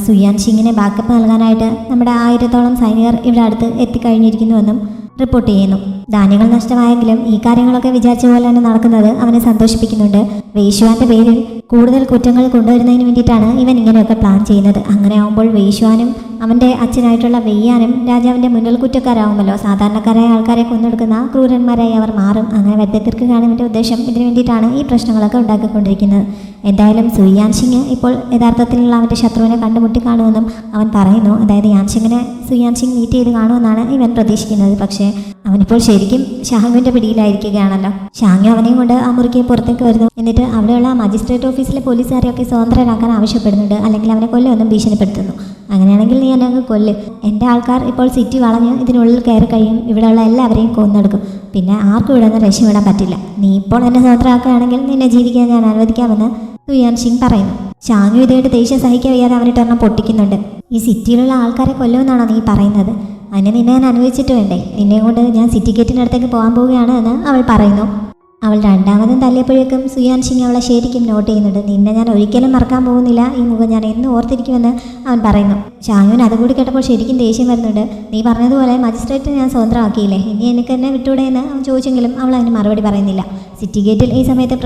സുയാൻ ഷിങ്ങിനെ ബാക്കപ്പ് നൽകാനായിട്ട് നമ്മുടെ 1000-ഓളം സൈനികർ ഇവിടെ അടുത്ത് എത്തിക്കഴിഞ്ഞിരിക്കുന്നുവെന്നും റിപ്പോർട്ട് ചെയ്യുന്നു. ധാന്യങ്ങൾ നഷ്ടമായെങ്കിലും ഈ കാര്യങ്ങളൊക്കെ വിചാരിച്ച പോലെ തന്നെ നടക്കുന്നത് അവനെ സന്തോഷിപ്പിക്കുന്നുണ്ട്. വെയ്ഷുവാൻ്റെ പേരിൽ കൂടുതൽ കുറ്റങ്ങൾ കൊണ്ടുവരുന്നതിന് വേണ്ടിയിട്ടാണ് ഇവൻ ഇങ്ങനെയൊക്കെ പ്ലാൻ ചെയ്യുന്നത്. അങ്ങനെ ആകുമ്പോൾ വെയ്ഷുവാനും അവൻ്റെ അച്ഛനായിട്ടുള്ള വെയ്യാനും രാജാവിൻ്റെ മുന്നിൽ കുറ്റക്കാരാവുമല്ലോ. സാധാരണക്കാരായ ആൾക്കാരെ കൊന്നെടുക്കുന്ന ക്രൂരന്മാരായി അവർ മാറും. അങ്ങനെ വെറുതെക്കിർക്കുകയാണ് ഇവൻ്റെ ഉദ്ദേശം. ഇതിനു വേണ്ടിയിട്ടാണ് ഈ പ്രശ്നങ്ങളൊക്കെ ഉണ്ടാക്കിക്കൊണ്ടിരിക്കുന്നത്. എന്തായാലും സുയാൻ ഷിങ് ഇപ്പോൾ യഥാർത്ഥത്തിലുള്ള അവൻ്റെ ശത്രുവിനെ കണ്ടുമുട്ടി കാണുമെന്നും അവൻ പറയുന്നു. അതായത് യാൻഷിങ്ങിനെ സുയാൻ ഷിങ് മീറ്റ് ചെയ്ത് കാണുമെന്നാണ് ഇവൻ പ്രതീക്ഷിക്കുന്നത്. പക്ഷേ അവനിപ്പോൾ ശരിക്കും ഷാങ്യുവിൻ്റെ പിടിയിലായിരിക്കുകയാണല്ലോ. ഷാങ്യു അവനെയും കൊണ്ട് ആ മുറിക്ക് പുറത്തേക്ക് വരുന്നു. എന്നിട്ട് അവിടെയുള്ള മജിസ്ട്രേറ്റ് ഓഫീസിലെ പോലീസുകാരെയൊക്കെ സ്വതന്ത്രരാക്കാൻ ആവശ്യപ്പെടുന്നുണ്ട്, അല്ലെങ്കിൽ അവനെ കൊല്ലുമെന്നും ഭീഷണിപ്പെടുത്തുന്നു. അങ്ങനെയാണെങ്കിൽ നീ എന്നെ കൊല്ല്, എൻ്റെ ആൾക്കാർ ഇപ്പോൾ സിറ്റി വളഞ്ഞ് ഇതിനുള്ളിൽ കയറി കഴിയും, ഇവിടെയുള്ള എല്ലാവരെയും കൊന്നെടുക്കും, പിന്നെ ആർക്കും ഇവിടെ നിന്ന് രക്ഷപ്പെടാൻ പറ്റില്ല. നീ ഇപ്പോൾ എന്നെ സ്വതന്ത്രമാക്കുകയാണെങ്കിൽ നിന്നെ ജീവിക്കാൻ ഞാൻ അനുവദിക്കാമെന്ന് സുയാൻ ഷിങ് പറയുന്നു. ഷാങ്യു ഇതായിട്ട് ദേഷ്യം സഹിക്കാൻ വയ്യാതെ അവനിട്ടൊരെണ്ണം പൊട്ടിക്കുന്നുണ്ട്. ഈ സിറ്റിയിലുള്ള ആൾക്കാരെ കൊല്ലുമെന്നാണോ നീ പറയുന്നത്? അതിനെ നിന്നെ ഞാൻ അനുവദിച്ചിട്ട് വേണ്ടേ? നിന്നെ കൊണ്ട് ഞാൻ സിറ്റി ഗേറ്റിനടുത്തേക്ക് പോകാൻ പോവുകയാണ് എന്ന് അവൾ പറയുന്നു. അവൾ രണ്ടാമതും തല്ലിയപ്പോഴേക്കും സുയാൻ ഷിങ് അവളെ ശരിക്കും നോട്ട് ചെയ്യുന്നുണ്ട്. നിന്നെ ഞാൻ ഒരിക്കലും മറക്കാൻ പോകുന്നില്ല, ഈ മുഖം ഞാൻ എന്നും ഓർത്തിരിക്കുമെന്ന് അവൻ പറയുന്നു. ഷാങ്യുവിന് അതുകൂടി കേട്ടപ്പോൾ ശരിക്കും ദേഷ്യം വരുന്നുണ്ട്. നീ പറഞ്ഞതുപോലെ മജിസ്ട്രേറ്റ് ഞാൻ സ്വതന്ത്രമാക്കിയില്ലേ, ഇനി എനിക്ക് എന്നെ വിട്ടൂടെ എന്ന് അവൻ ചോദിച്ചെങ്കിലും അവൾ അതിന് മറുപടി പറയുന്നില്ല. സിറ്റി ഗേറ്റിൽ ഈ സമയത്ത്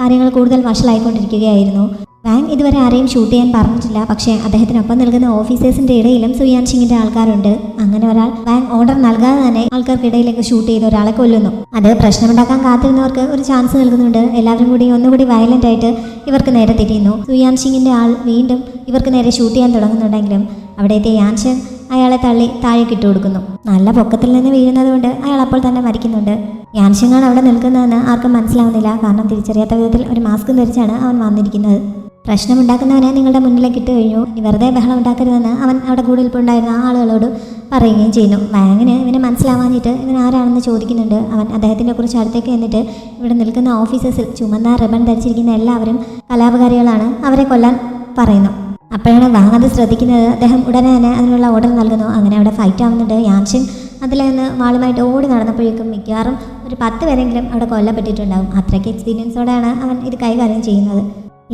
കാര്യങ്ങൾ കൂടുതൽ വഷളായിക്കൊണ്ടിരിക്കുകയായിരുന്നു. വാങ് ഇതുവരെ ആരെയും ഷൂട്ട് ചെയ്യാൻ പറഞ്ഞിട്ടില്ല. പക്ഷേ അദ്ദേഹത്തിനൊപ്പം നിൽക്കുന്ന ഓഫീസേഴ്സിൻ്റെ ഇടയിലും സുയാൻ ഷിങ്ങിൻ്റെ ആൾക്കാരുണ്ട്. അങ്ങനെ ഒരാൾ വാങ് ഓർഡർ നൽകാതെ തന്നെ ആൾക്കാർക്കിടയിലേക്ക് ഷൂട്ട് ചെയ്ത് ഒരാളെ കൊല്ലുന്നു. അത് പ്രശ്നമുണ്ടാക്കാൻ കാത്തിരുന്നവർക്ക് ഒരു ചാൻസ് നൽകുന്നുണ്ട്. എല്ലാവരും കൂടി ഒന്നുകൂടി വയലൻ്റ് ആയിട്ട് ഇവർക്ക് നേരെ തിരിയുന്നു. സുയാൻ ഷിങ്ങിൻ്റെ ആൾ വീണ്ടും ഇവർക്ക് നേരെ ഷൂട്ട് ചെയ്യാൻ തുടങ്ങുന്നുണ്ടെങ്കിലും അവിടെ എത്തിയ യാൻഷൻ അയാളെ തള്ളി താഴേക്ക് ഇട്ട് കൊടുക്കുന്നു. നല്ല പൊക്കത്തിൽ നിന്ന് വീഴുന്നത് കൊണ്ട് അയാൾ അപ്പോൾ തന്നെ മരിക്കുന്നുണ്ട്. യാൻഷങ്ങാണ് അവിടെ നിൽക്കുന്നതെന്ന് ആർക്കും മനസ്സിലാവുന്നില്ല. കാരണം തിരിച്ചറിയാത്ത വിധത്തിൽ ഒരു മാസ്ക് ധരിച്ചാണ് അവൻ വന്നിരിക്കുന്നത്. പ്രശ്നമുണ്ടാക്കുന്നവനെ നിങ്ങളുടെ മുന്നിലേക്ക് ഇട്ട് കഴിഞ്ഞു, ഇനി വെറുതെ ബഹളം ഉണ്ടാക്കരുതെന്ന് അവൻ അവിടെ കൂടുതലിപ്പുണ്ടായിരുന്ന ആളുകളോട് പറയുകയും ചെയ്യുന്നു. വാങ്ങിന് ഇവനെ മനസ്സിലാവാഞ്ഞിട്ട് ഇവൻ ആരാണെന്ന് ചോദിക്കുന്നുണ്ട്. അവൻ അദ്ദേഹത്തിനെ കുറിച്ച് അടുത്തേക്ക് എന്നിട്ട് ഇവിടെ നിൽക്കുന്ന ഓഫീസേഴ്സിൽ ചുമന്ന റിബൺ ധരിച്ചിരിക്കുന്ന എല്ലാവരും കലാപകാരികളാണ്, അവരെ കൊല്ലാൻ പറയുന്നു. അപ്പോഴാണ് വാങ് അത് ശ്രദ്ധിക്കുന്നത്. അദ്ദേഹം ഉടനെ തന്നെ അതിനുള്ള ഓർഡർ നൽകുന്നു. അങ്ങനെ അവിടെ ഫൈറ്റ് ആവുന്നുണ്ട്. യാൻഷൻ അതിൽ നിന്ന് വാളുമായിട്ട് ഓടി നടന്നപ്പോഴേക്കും മിക്കവാറും ഒരു 10 പേരെങ്കിലും അവിടെ കൊല്ലപ്പെട്ടിട്ടുണ്ടാകും. അത്രയ്ക്ക് എക്സ്പീരിയൻസോടെയാണ് അവൻ ഇത് കൈകാര്യം ചെയ്യുന്നത്.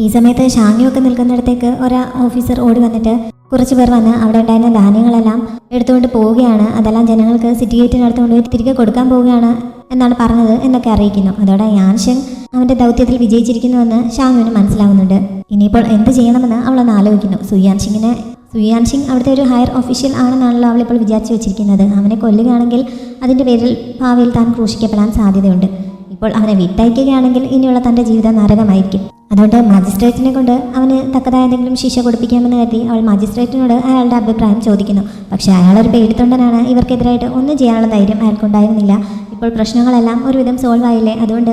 ഈ സമയത്ത് ഷാങ്യുവൊക്കെ നിൽക്കുന്നിടത്തേക്ക് ഒരു ഓഫീസർ ഓടി വന്നിട്ട് കുറച്ച് പേർ വന്ന് അവിടെ ഉണ്ടായിരുന്ന ധാന്യങ്ങളെല്ലാം എടുത്തുകൊണ്ട് പോവുകയാണ്. അതെല്ലാം ജനങ്ങൾക്ക് സിറ്റി ഗേറ്റിനടുത്ത് കൊണ്ടുപോയി തിരികെ കൊടുക്കാൻ പോവുകയാണ് എന്നാണ് പറഞ്ഞത് എന്നൊക്കെ അറിയിക്കുന്നു. അതോടെ യാൻഷൻ അവൻ്റെ ദൗത്യത്തിൽ വിജയിച്ചിരിക്കുന്നുവെന്ന് ഷാങ്യുവിന് മനസ്സിലാവുന്നുണ്ട്. ഇനിയിപ്പോൾ എന്ത് ചെയ്യണമെന്ന് അവളൊന്ന് ആലോചിക്കുന്നു. സുയാൻ ഷിങ് അവിടുത്തെ ഒരു ഹയർ ഒഫീഷ്യൽ ആണെന്നാണല്ലോ അവളിപ്പോൾ വിചാരിച്ചു വെച്ചിരിക്കുന്നത്. അവനെ കൊല്ലുകയാണെങ്കിൽ അതിൻ്റെ പേരിൽ ഭാവിയിൽ താൻ ക്രൂശിക്കപ്പെടാൻ സാധ്യതയുണ്ട്. ഇപ്പോൾ അവനെ വിട്ടയക്കുകയാണെങ്കിൽ ഇനിയുള്ള തൻ്റെ ജീവിതം നരകമായിരിക്കും. അതുകൊണ്ട് മജിസ്ട്രേറ്റിനെ കൊണ്ട് അവന് തക്കതായ എന്തെങ്കിലും ശിക്ഷ കൊടുപ്പിക്കാമെന്ന് കരുതി അവൾ മജിസ്ട്രേറ്റിനോട് അയാളുടെ അഭിപ്രായം ചോദിക്കുന്നു. പക്ഷേ അയാളൊരു പേടിത്തൊണ്ടനാണ്. ഇവർക്കെതിരായിട്ട് ഒന്നും ചെയ്യാനുള്ള ധൈര്യം അയാൾക്കുണ്ടായിരുന്നില്ല. ഇപ്പോൾ പ്രശ്നങ്ങളെല്ലാം ഒരുവിധം സോൾവ് ആയില്ലേ, അതുകൊണ്ട്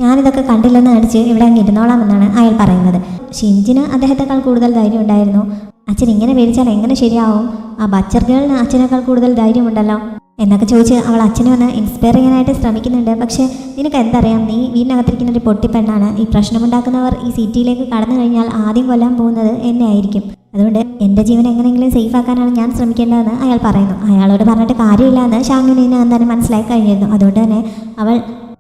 ഞാനിതൊക്കെ കണ്ടില്ലെന്ന് നടിച്ച് ഇവിടെ അങ്ങ് ഇരുന്നോളാമെന്നാണ് അയാൾ പറയുന്നത്. ഷിൻജിന് അദ്ദേഹത്തെക്കാൾ കൂടുതൽ ധൈര്യം ഉണ്ടായിരുന്നു. അച്ഛൻ ഇങ്ങനെ പേടിച്ചാൽ എങ്ങനെ ശരിയാവും? ആ ബച്ചർ ഗേളിന് അച്ഛനേക്കാൾ കൂടുതൽ ധൈര്യമുണ്ടല്ലോ എന്നൊക്കെ ചോദിച്ച് അവൾ അച്ഛനെ ഒന്ന് ഇൻസ്പയർ ചെയ്യാനായിട്ട് ശ്രമിക്കുന്നുണ്ട്. പക്ഷേ നിനക്ക് എന്തറിയാം, നീ വീടിനകത്തിരിക്കുന്ന ഒരു പൊട്ടിപ്പെണ്ണാണ്. ഈ പ്രശ്നമുണ്ടാക്കുന്നവർ ഈ സിറ്റിയിലേക്ക് കടന്നു കഴിഞ്ഞാൽ ആദ്യം കൊല്ലാൻ പോകുന്നത് എന്നെ ആയിരിക്കും. അതുകൊണ്ട് എൻ്റെ ജീവൻ എങ്ങനെയെങ്കിലും സേഫ് ആക്കാനാണ് ഞാൻ ശ്രമിക്കേണ്ടതെന്ന് അയാൾ പറയുന്നു. അയാളോട് പറഞ്ഞിട്ട് കാര്യമില്ല എന്ന് ഷാങ്യുവിന് എന്തായാലും മനസ്സിലായി കഴിഞ്ഞിരുന്നു. അതുകൊണ്ട് തന്നെ അവൾ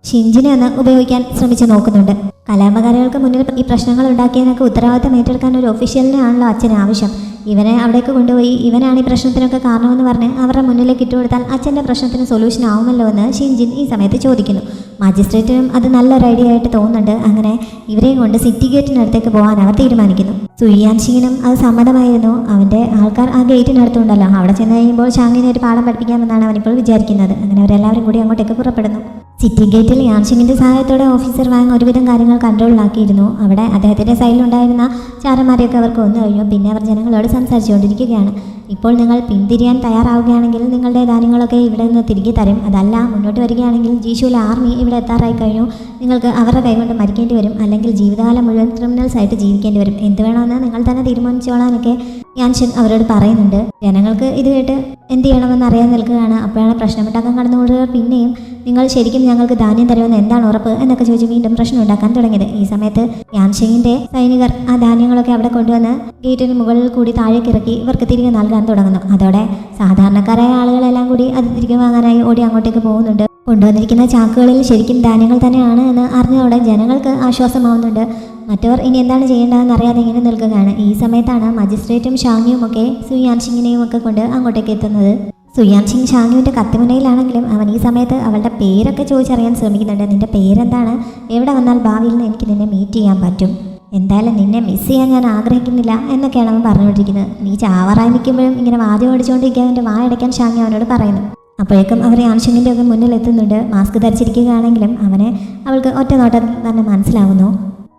ഷിൻജിനെ ഒന്ന് ഉപയോഗിക്കാൻ ശ്രമിച്ചു നോക്കുന്നുണ്ട്. കലാപകാരികൾക്ക് മുന്നിൽ ഈ പ്രശ്നങ്ങൾ ഉണ്ടാക്കിയതിനൊക്കെ ഉത്തരവാദിത്തം ഏറ്റെടുക്കാൻ ഒരു ഒഫീഷ്യലിനാണല്ലോ അച്ഛന് ആവശ്യം. ഇവനെ അവിടേക്ക് കൊണ്ടുപോയി ഇവനാണ് ഈ പ്രശ്നത്തിനൊക്കെ കാരണമെന്ന് പറഞ്ഞ് അവരുടെ മുന്നിലേക്ക് ഇട്ടുകൊടുത്താൽ അച്ഛൻ്റെ പ്രശ്നത്തിന് സൊല്യൂഷൻ ആവുമല്ലോ എന്ന് ഷിൻജിൻ ഈ സമയത്ത് ചോദിക്കുന്നു. മജിസ്ട്രേറ്റിനും അത് നല്ലൊരു ഐഡിയ ആയിട്ട് തോന്നുന്നുണ്ട്. അങ്ങനെ ഇവരെയും കൊണ്ട് സിറ്റി ഗേറ്റിനടുത്തേക്ക് പോകാൻ അവർ തീരുമാനിക്കുന്നു. സുയാൻഷിങ്ങിനും അത് സമ്മതമായിരുന്നു. അവൻ്റെ ആൾക്കാർ ആ ഗേറ്റിനടുത്തുണ്ടല്ലോ, അവിടെ ചെന്ന് കഴിയുമ്പോൾ ഷാങ്ങിനെ ഒരു പാഠം പഠിപ്പിക്കാമെന്നാണ് അവനിപ്പോൾ വിചാരിക്കുന്നത്. അങ്ങനെ അവരെല്ലാവരും കൂടി അങ്ങോട്ടേക്ക് പുറപ്പെടുന്നു. സിറ്റി ഗേറ്റിൽ യാൻഷിങ്ങിൻ്റെ സഹായത്തോടെ ഓഫീസർ വാങ് ഒരുവിധം കാര്യങ്ങൾ കൺട്രോളിലാക്കിയിരുന്നു. അവിടെ അദ്ദേഹത്തിൻ്റെ സൈഡിലുണ്ടായിരുന്ന ചാരന്മാരെയൊക്കെ അവർ കൊന്നു കഴിഞ്ഞു. പിന്നെ അവർ ജനങ്ങളോട് സംസാരിച്ചുകൊണ്ടിരിക്കുകയാണ്. ഇപ്പോൾ നിങ്ങൾ പിന്തിരിയാൻ തയ്യാറാവുകയാണെങ്കിൽ നിങ്ങളുടെ ധാന്യങ്ങളൊക്കെ ഇവിടെ നിന്ന് തിരികെ തരും. അതല്ല മുന്നോട്ട് വരികയാണെങ്കിൽ ജീഷുവിലെ ആർമി ഇവിടെ എത്താറായി കഴിഞ്ഞു. നിങ്ങൾക്ക് അവരുടെ കൈകൊണ്ട് മരിക്കേണ്ടി വരും, അല്ലെങ്കിൽ ജീവിതകാലം മുഴുവൻ ക്രിമിനൽസ് ആയിട്ട് ജീവിക്കേണ്ടി വരും. എന്ത് വേണമെന്ന് നിങ്ങൾ തന്നെ തീരുമാനിച്ചോളാനൊക്കെ യാൻഷൻ അവരോട് പറയുന്നുണ്ട്. ജനങ്ങൾക്ക് ഇത് കേട്ട് എന്ത് ചെയ്യണമെന്ന് അറിയാൻ നിൽക്കുകയാണ്. അപ്പോഴാണ് പ്രശ്നമുണ്ടാക്കാൻ കടന്നുകൂടുകർ പിന്നെയും നിങ്ങൾ ശരിക്കും ഞങ്ങൾക്ക് ധാന്യം തരുമെന്ന് എന്താണ് ഉറപ്പ് എന്നൊക്കെ ചോദിച്ച് വീണ്ടും പ്രശ്നം ഉണ്ടാക്കാൻ തുടങ്ങിയത്. ഈ സമയത്ത് യാൻഷിങ്ങിൻ്റെ സൈനികർ ആ ധാന്യങ്ങളൊക്കെ അവിടെ കൊണ്ടുവന്ന് ഗേറ്റിന് മുകളിൽ കൂടി താഴേക്ക് ഇറക്കി ഇവർക്ക് തിരികെ നൽകാൻ തുടങ്ങുന്നു. അതോടെ സാധാരണക്കാരായ ആളുകളെല്ലാം കൂടി അത് തിരികെ വാങ്ങാനായി ഓടി അങ്ങോട്ടേക്ക് പോകുന്നുണ്ട്. കൊണ്ടുവന്നിരിക്കുന്ന ചാക്കുകളിൽ ശരിക്കും ധാന്യങ്ങൾ തന്നെയാണ് എന്ന് അറിഞ്ഞതോടെ ജനങ്ങൾക്ക് ആശ്വാസമാവുന്നുണ്ട്. മറ്റവർ ഇനി എന്താണ് ചെയ്യേണ്ടതെന്ന് അറിയാതെ ഇങ്ങനെ നിൽക്കുകയാണ്. ഈ സമയത്താണ് മജിസ്ട്രേറ്റും ഷാങ്യുവും ഒക്കെ സുയാൻഷിങ്ങിനെയും ഒക്കെ കൊണ്ട് അങ്ങോട്ടേക്ക് എത്തുന്നത്. സുയാൻഷിങ് ഷാങ്യുവിൻ്റെ കത്തിമുനയിലാണെങ്കിലും അവൻ ഈ സമയത്ത് അവളുടെ പേരൊക്കെ ചോദിച്ചറിയാൻ ശ്രമിക്കുന്നുണ്ട്. നിൻ്റെ പേരെന്താണ്? എവിടെ വന്നാൽ ഭാവിയിൽ നിന്ന് എനിക്ക് നിന്നെ മീറ്റ് ചെയ്യാൻ പറ്റും. എന്തായാലും നിന്നെ മിസ് ചെയ്യാൻ ഞാൻ ആഗ്രഹിക്കുന്നില്ല എന്നൊക്കെയാണ് അവൻ പറഞ്ഞുകൊണ്ടിരിക്കുന്നത്. നീ ചാവറായി നിൽക്കുമ്പോഴും ഇങ്ങനെ വാദ്യം ഓടിച്ചുകൊണ്ടിരിക്കുക അവൻ്റെ വായടയ്ക്കാൻ ഷാങ്യു അവനോട് പറയുന്നു. അപ്പോഴേക്കും അവർ യാൻഷിങ്ങിൻ്റെ ഒക്കെ മുന്നിൽ എത്തുന്നുണ്ട്. മാസ്ക് ധരിച്ചിരിക്കുകയാണെങ്കിലും അവനെ അവൾക്ക് ഒറ്റ നോട്ടത്തിൽ തന്നെ മനസ്സിലാവുന്നു.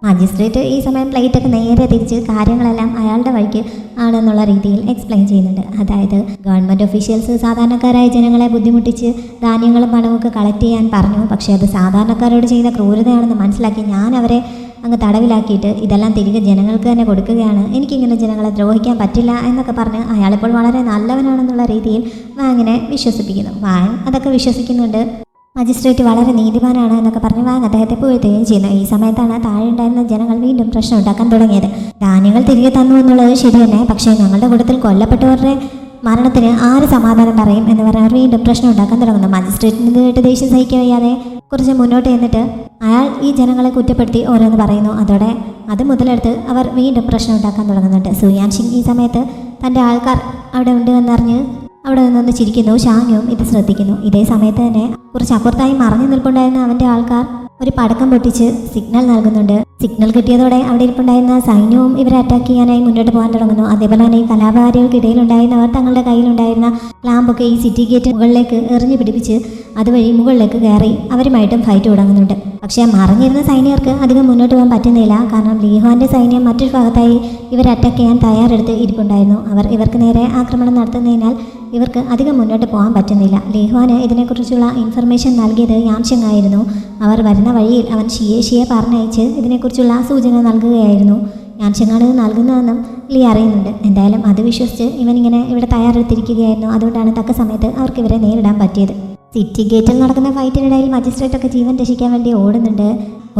മജിസ്ട്രേറ്റ് ഈ സമയം പ്ലേറ്റൊക്കെ നേരെ തിരിച്ച് കാര്യങ്ങളെല്ലാം അയാളുടെ വഴിക്ക് ആണെന്നുള്ള രീതിയിൽ എക്സ്പ്ലെയിൻ ചെയ്യുന്നുണ്ട്. അതായത് ഗവൺമെൻറ് ഒഫീഷ്യൽസ് സാധാരണക്കാരായ ജനങ്ങളെ ബുദ്ധിമുട്ടിച്ച് ധാന്യങ്ങളും പണമൊക്കെ കളക്ട് ചെയ്യാൻ പറഞ്ഞു. പക്ഷേ അത് സാധാരണക്കാരോട് ചെയ്യുന്ന ക്രൂരതയാണെന്ന് മനസ്സിലാക്കി ഞാൻ അവരെ അങ്ങ് തടവിലാക്കിയിട്ട് ഇതെല്ലാം തിരികെ ജനങ്ങൾക്ക് തന്നെ കൊടുക്കുകയാണ്. എനിക്കിങ്ങനെ ജനങ്ങളെ ദ്രോഹിക്കാൻ പറ്റില്ല എന്നൊക്കെ പറഞ്ഞ് അയാളിപ്പോൾ വളരെ നല്ലവനാണെന്നുള്ള രീതിയിൽ വാങ്ങിനെ വിശ്വസിപ്പിക്കുന്നു. വാങ് അതൊക്കെ വിശ്വസിക്കുന്നുണ്ട്. മജിസ്ട്രേറ്റ് വളരെ നീതിമാനാണ് എന്നൊക്കെ പറഞ്ഞ് വാങ് അദ്ദേഹത്തെ പുകഴ്ത്തുകയും ചെയ്യുന്നു. ഈ സമയത്താണ് താഴെ ഉണ്ടായിരുന്ന ജനങ്ങൾ വീണ്ടും പ്രശ്നം ഉണ്ടാക്കാൻ തുടങ്ങിയത്. ധാന്യങ്ങൾ തിരികെ തന്നു എന്നുള്ളത് ശരി തന്നെ, പക്ഷേ ഞങ്ങളുടെ കൂട്ടത്തിൽ കൊല്ലപ്പെട്ടവരുടെ മരണത്തിന് ആര് സമാധാനം പറയും എന്ന് പറഞ്ഞാൽ വീണ്ടും പ്രശ്നം ഉണ്ടാക്കാൻ തുടങ്ങുന്നു. മജിസ്ട്രേറ്റിന് കേട്ട് ദേഷ്യം സഹിക്കാൻ വയ്യാതെ കുറച്ച് മുന്നോട്ട് എന്നിട്ട് അയാൾ ഈ ജനങ്ങളെ കുറ്റപ്പെടുത്തി ഓരോന്ന് പറയുന്നു. അതോടെ അത് മുതലെടുത്ത് അവർ വീണ്ടും പ്രശ്നം ഉണ്ടാക്കാൻ തുടങ്ങുന്നുണ്ട്. സുയാൻഷിങ് ഈ സമയത്ത് തൻ്റെ ആൾക്കാർ അവിടെ ഉണ്ട് എന്നറിഞ്ഞ് അവിടെ നിന്നൊന്ന് ചിരിക്കുന്നു. ഷാങ്യുവും ഇത് ശ്രദ്ധിക്കുന്നു. ഇതേ സമയത്ത് തന്നെ കുറച്ച് അപ്പുറത്തായി മറഞ്ഞു നിൽപ്പുണ്ടായിരുന്ന അവൻ്റെ ആൾക്കാർ ഒരു പടക്കം പൊട്ടിച്ച് സിഗ്നൽ നൽകുന്നുണ്ട്. സിഗ്നൽ കിട്ടിയതോടെ അവിടെ ഇരിപ്പുണ്ടായിരുന്ന സൈന്യവും ഇവരെ അറ്റാക്ക് ചെയ്യാനായി മുന്നോട്ട് പോകാൻ തുടങ്ങുന്നു. അതേപോലെ തന്നെ ഈ കലാപകാരികൾക്കിടയിലുണ്ടായിരുന്നവർ തങ്ങളുടെ കയ്യിലുണ്ടായിരുന്ന ലാമ്പൊക്കെ ഈ സിറ്റി ഗേറ്റ് മുകളിലേക്ക് എറിഞ്ഞു പിടിപ്പിച്ച് അതുവഴി മുകളിലേക്ക് കയറി അവരുമായിട്ടും ഫൈറ്റ് തുടങ്ങുന്നുണ്ട്. പക്ഷേ മറിഞ്ഞിരുന്ന സൈനികർക്ക് അധികം മുന്നോട്ട് പോകാൻ പറ്റുന്നില്ല. കാരണം ലീഹുവാൻ്റെ സൈന്യം മറ്റൊരു ഭാഗത്തായി ഇവരെ അറ്റാക്ക് ചെയ്യാൻ തയ്യാറെടുത്ത് ഇരിപ്പുണ്ടായിരുന്നു. അവർ ഇവർക്ക് നേരെ ആക്രമണം നടത്തുന്നതിനാൽ ഇവർക്ക് അധികം മുന്നോട്ട് പോകാൻ പറ്റുന്നില്ല. ലീഹുവാന് ഇതിനെക്കുറിച്ചുള്ള ഇൻഫർമേഷൻ നൽകിയത് യാൻഷിങ് ആയിരുന്നു. അവർ വരുന്ന വഴിയിൽ അവൻ ഷിയെ പറഞ്ഞയച്ച് ഇതിനെക്കുറിച്ചുള്ള സൂചന നൽകുകയായിരുന്നു. യാൻഷിങ്ങാണ് നൽകുന്നതെന്നും ലീ അറിയുന്നുണ്ട്. എന്തായാലും അത് വിശ്വസിച്ച് ഇവനിങ്ങനെ ഇവിടെ തയ്യാറെടുത്തിരിക്കുകയായിരുന്നു. അതുകൊണ്ടാണ് തക്ക സമയത്ത് അവർക്ക് ഇവരെ നേരിടാൻ പറ്റിയത്. സിറ്റി ഗേറ്റിൽ നടക്കുന്ന ഫൈറ്റിനിടയിൽ മജിസ്ട്രേറ്റൊക്കെ ജീവൻ രക്ഷിക്കാൻ വേണ്ടി ഓടുന്നുണ്ട്.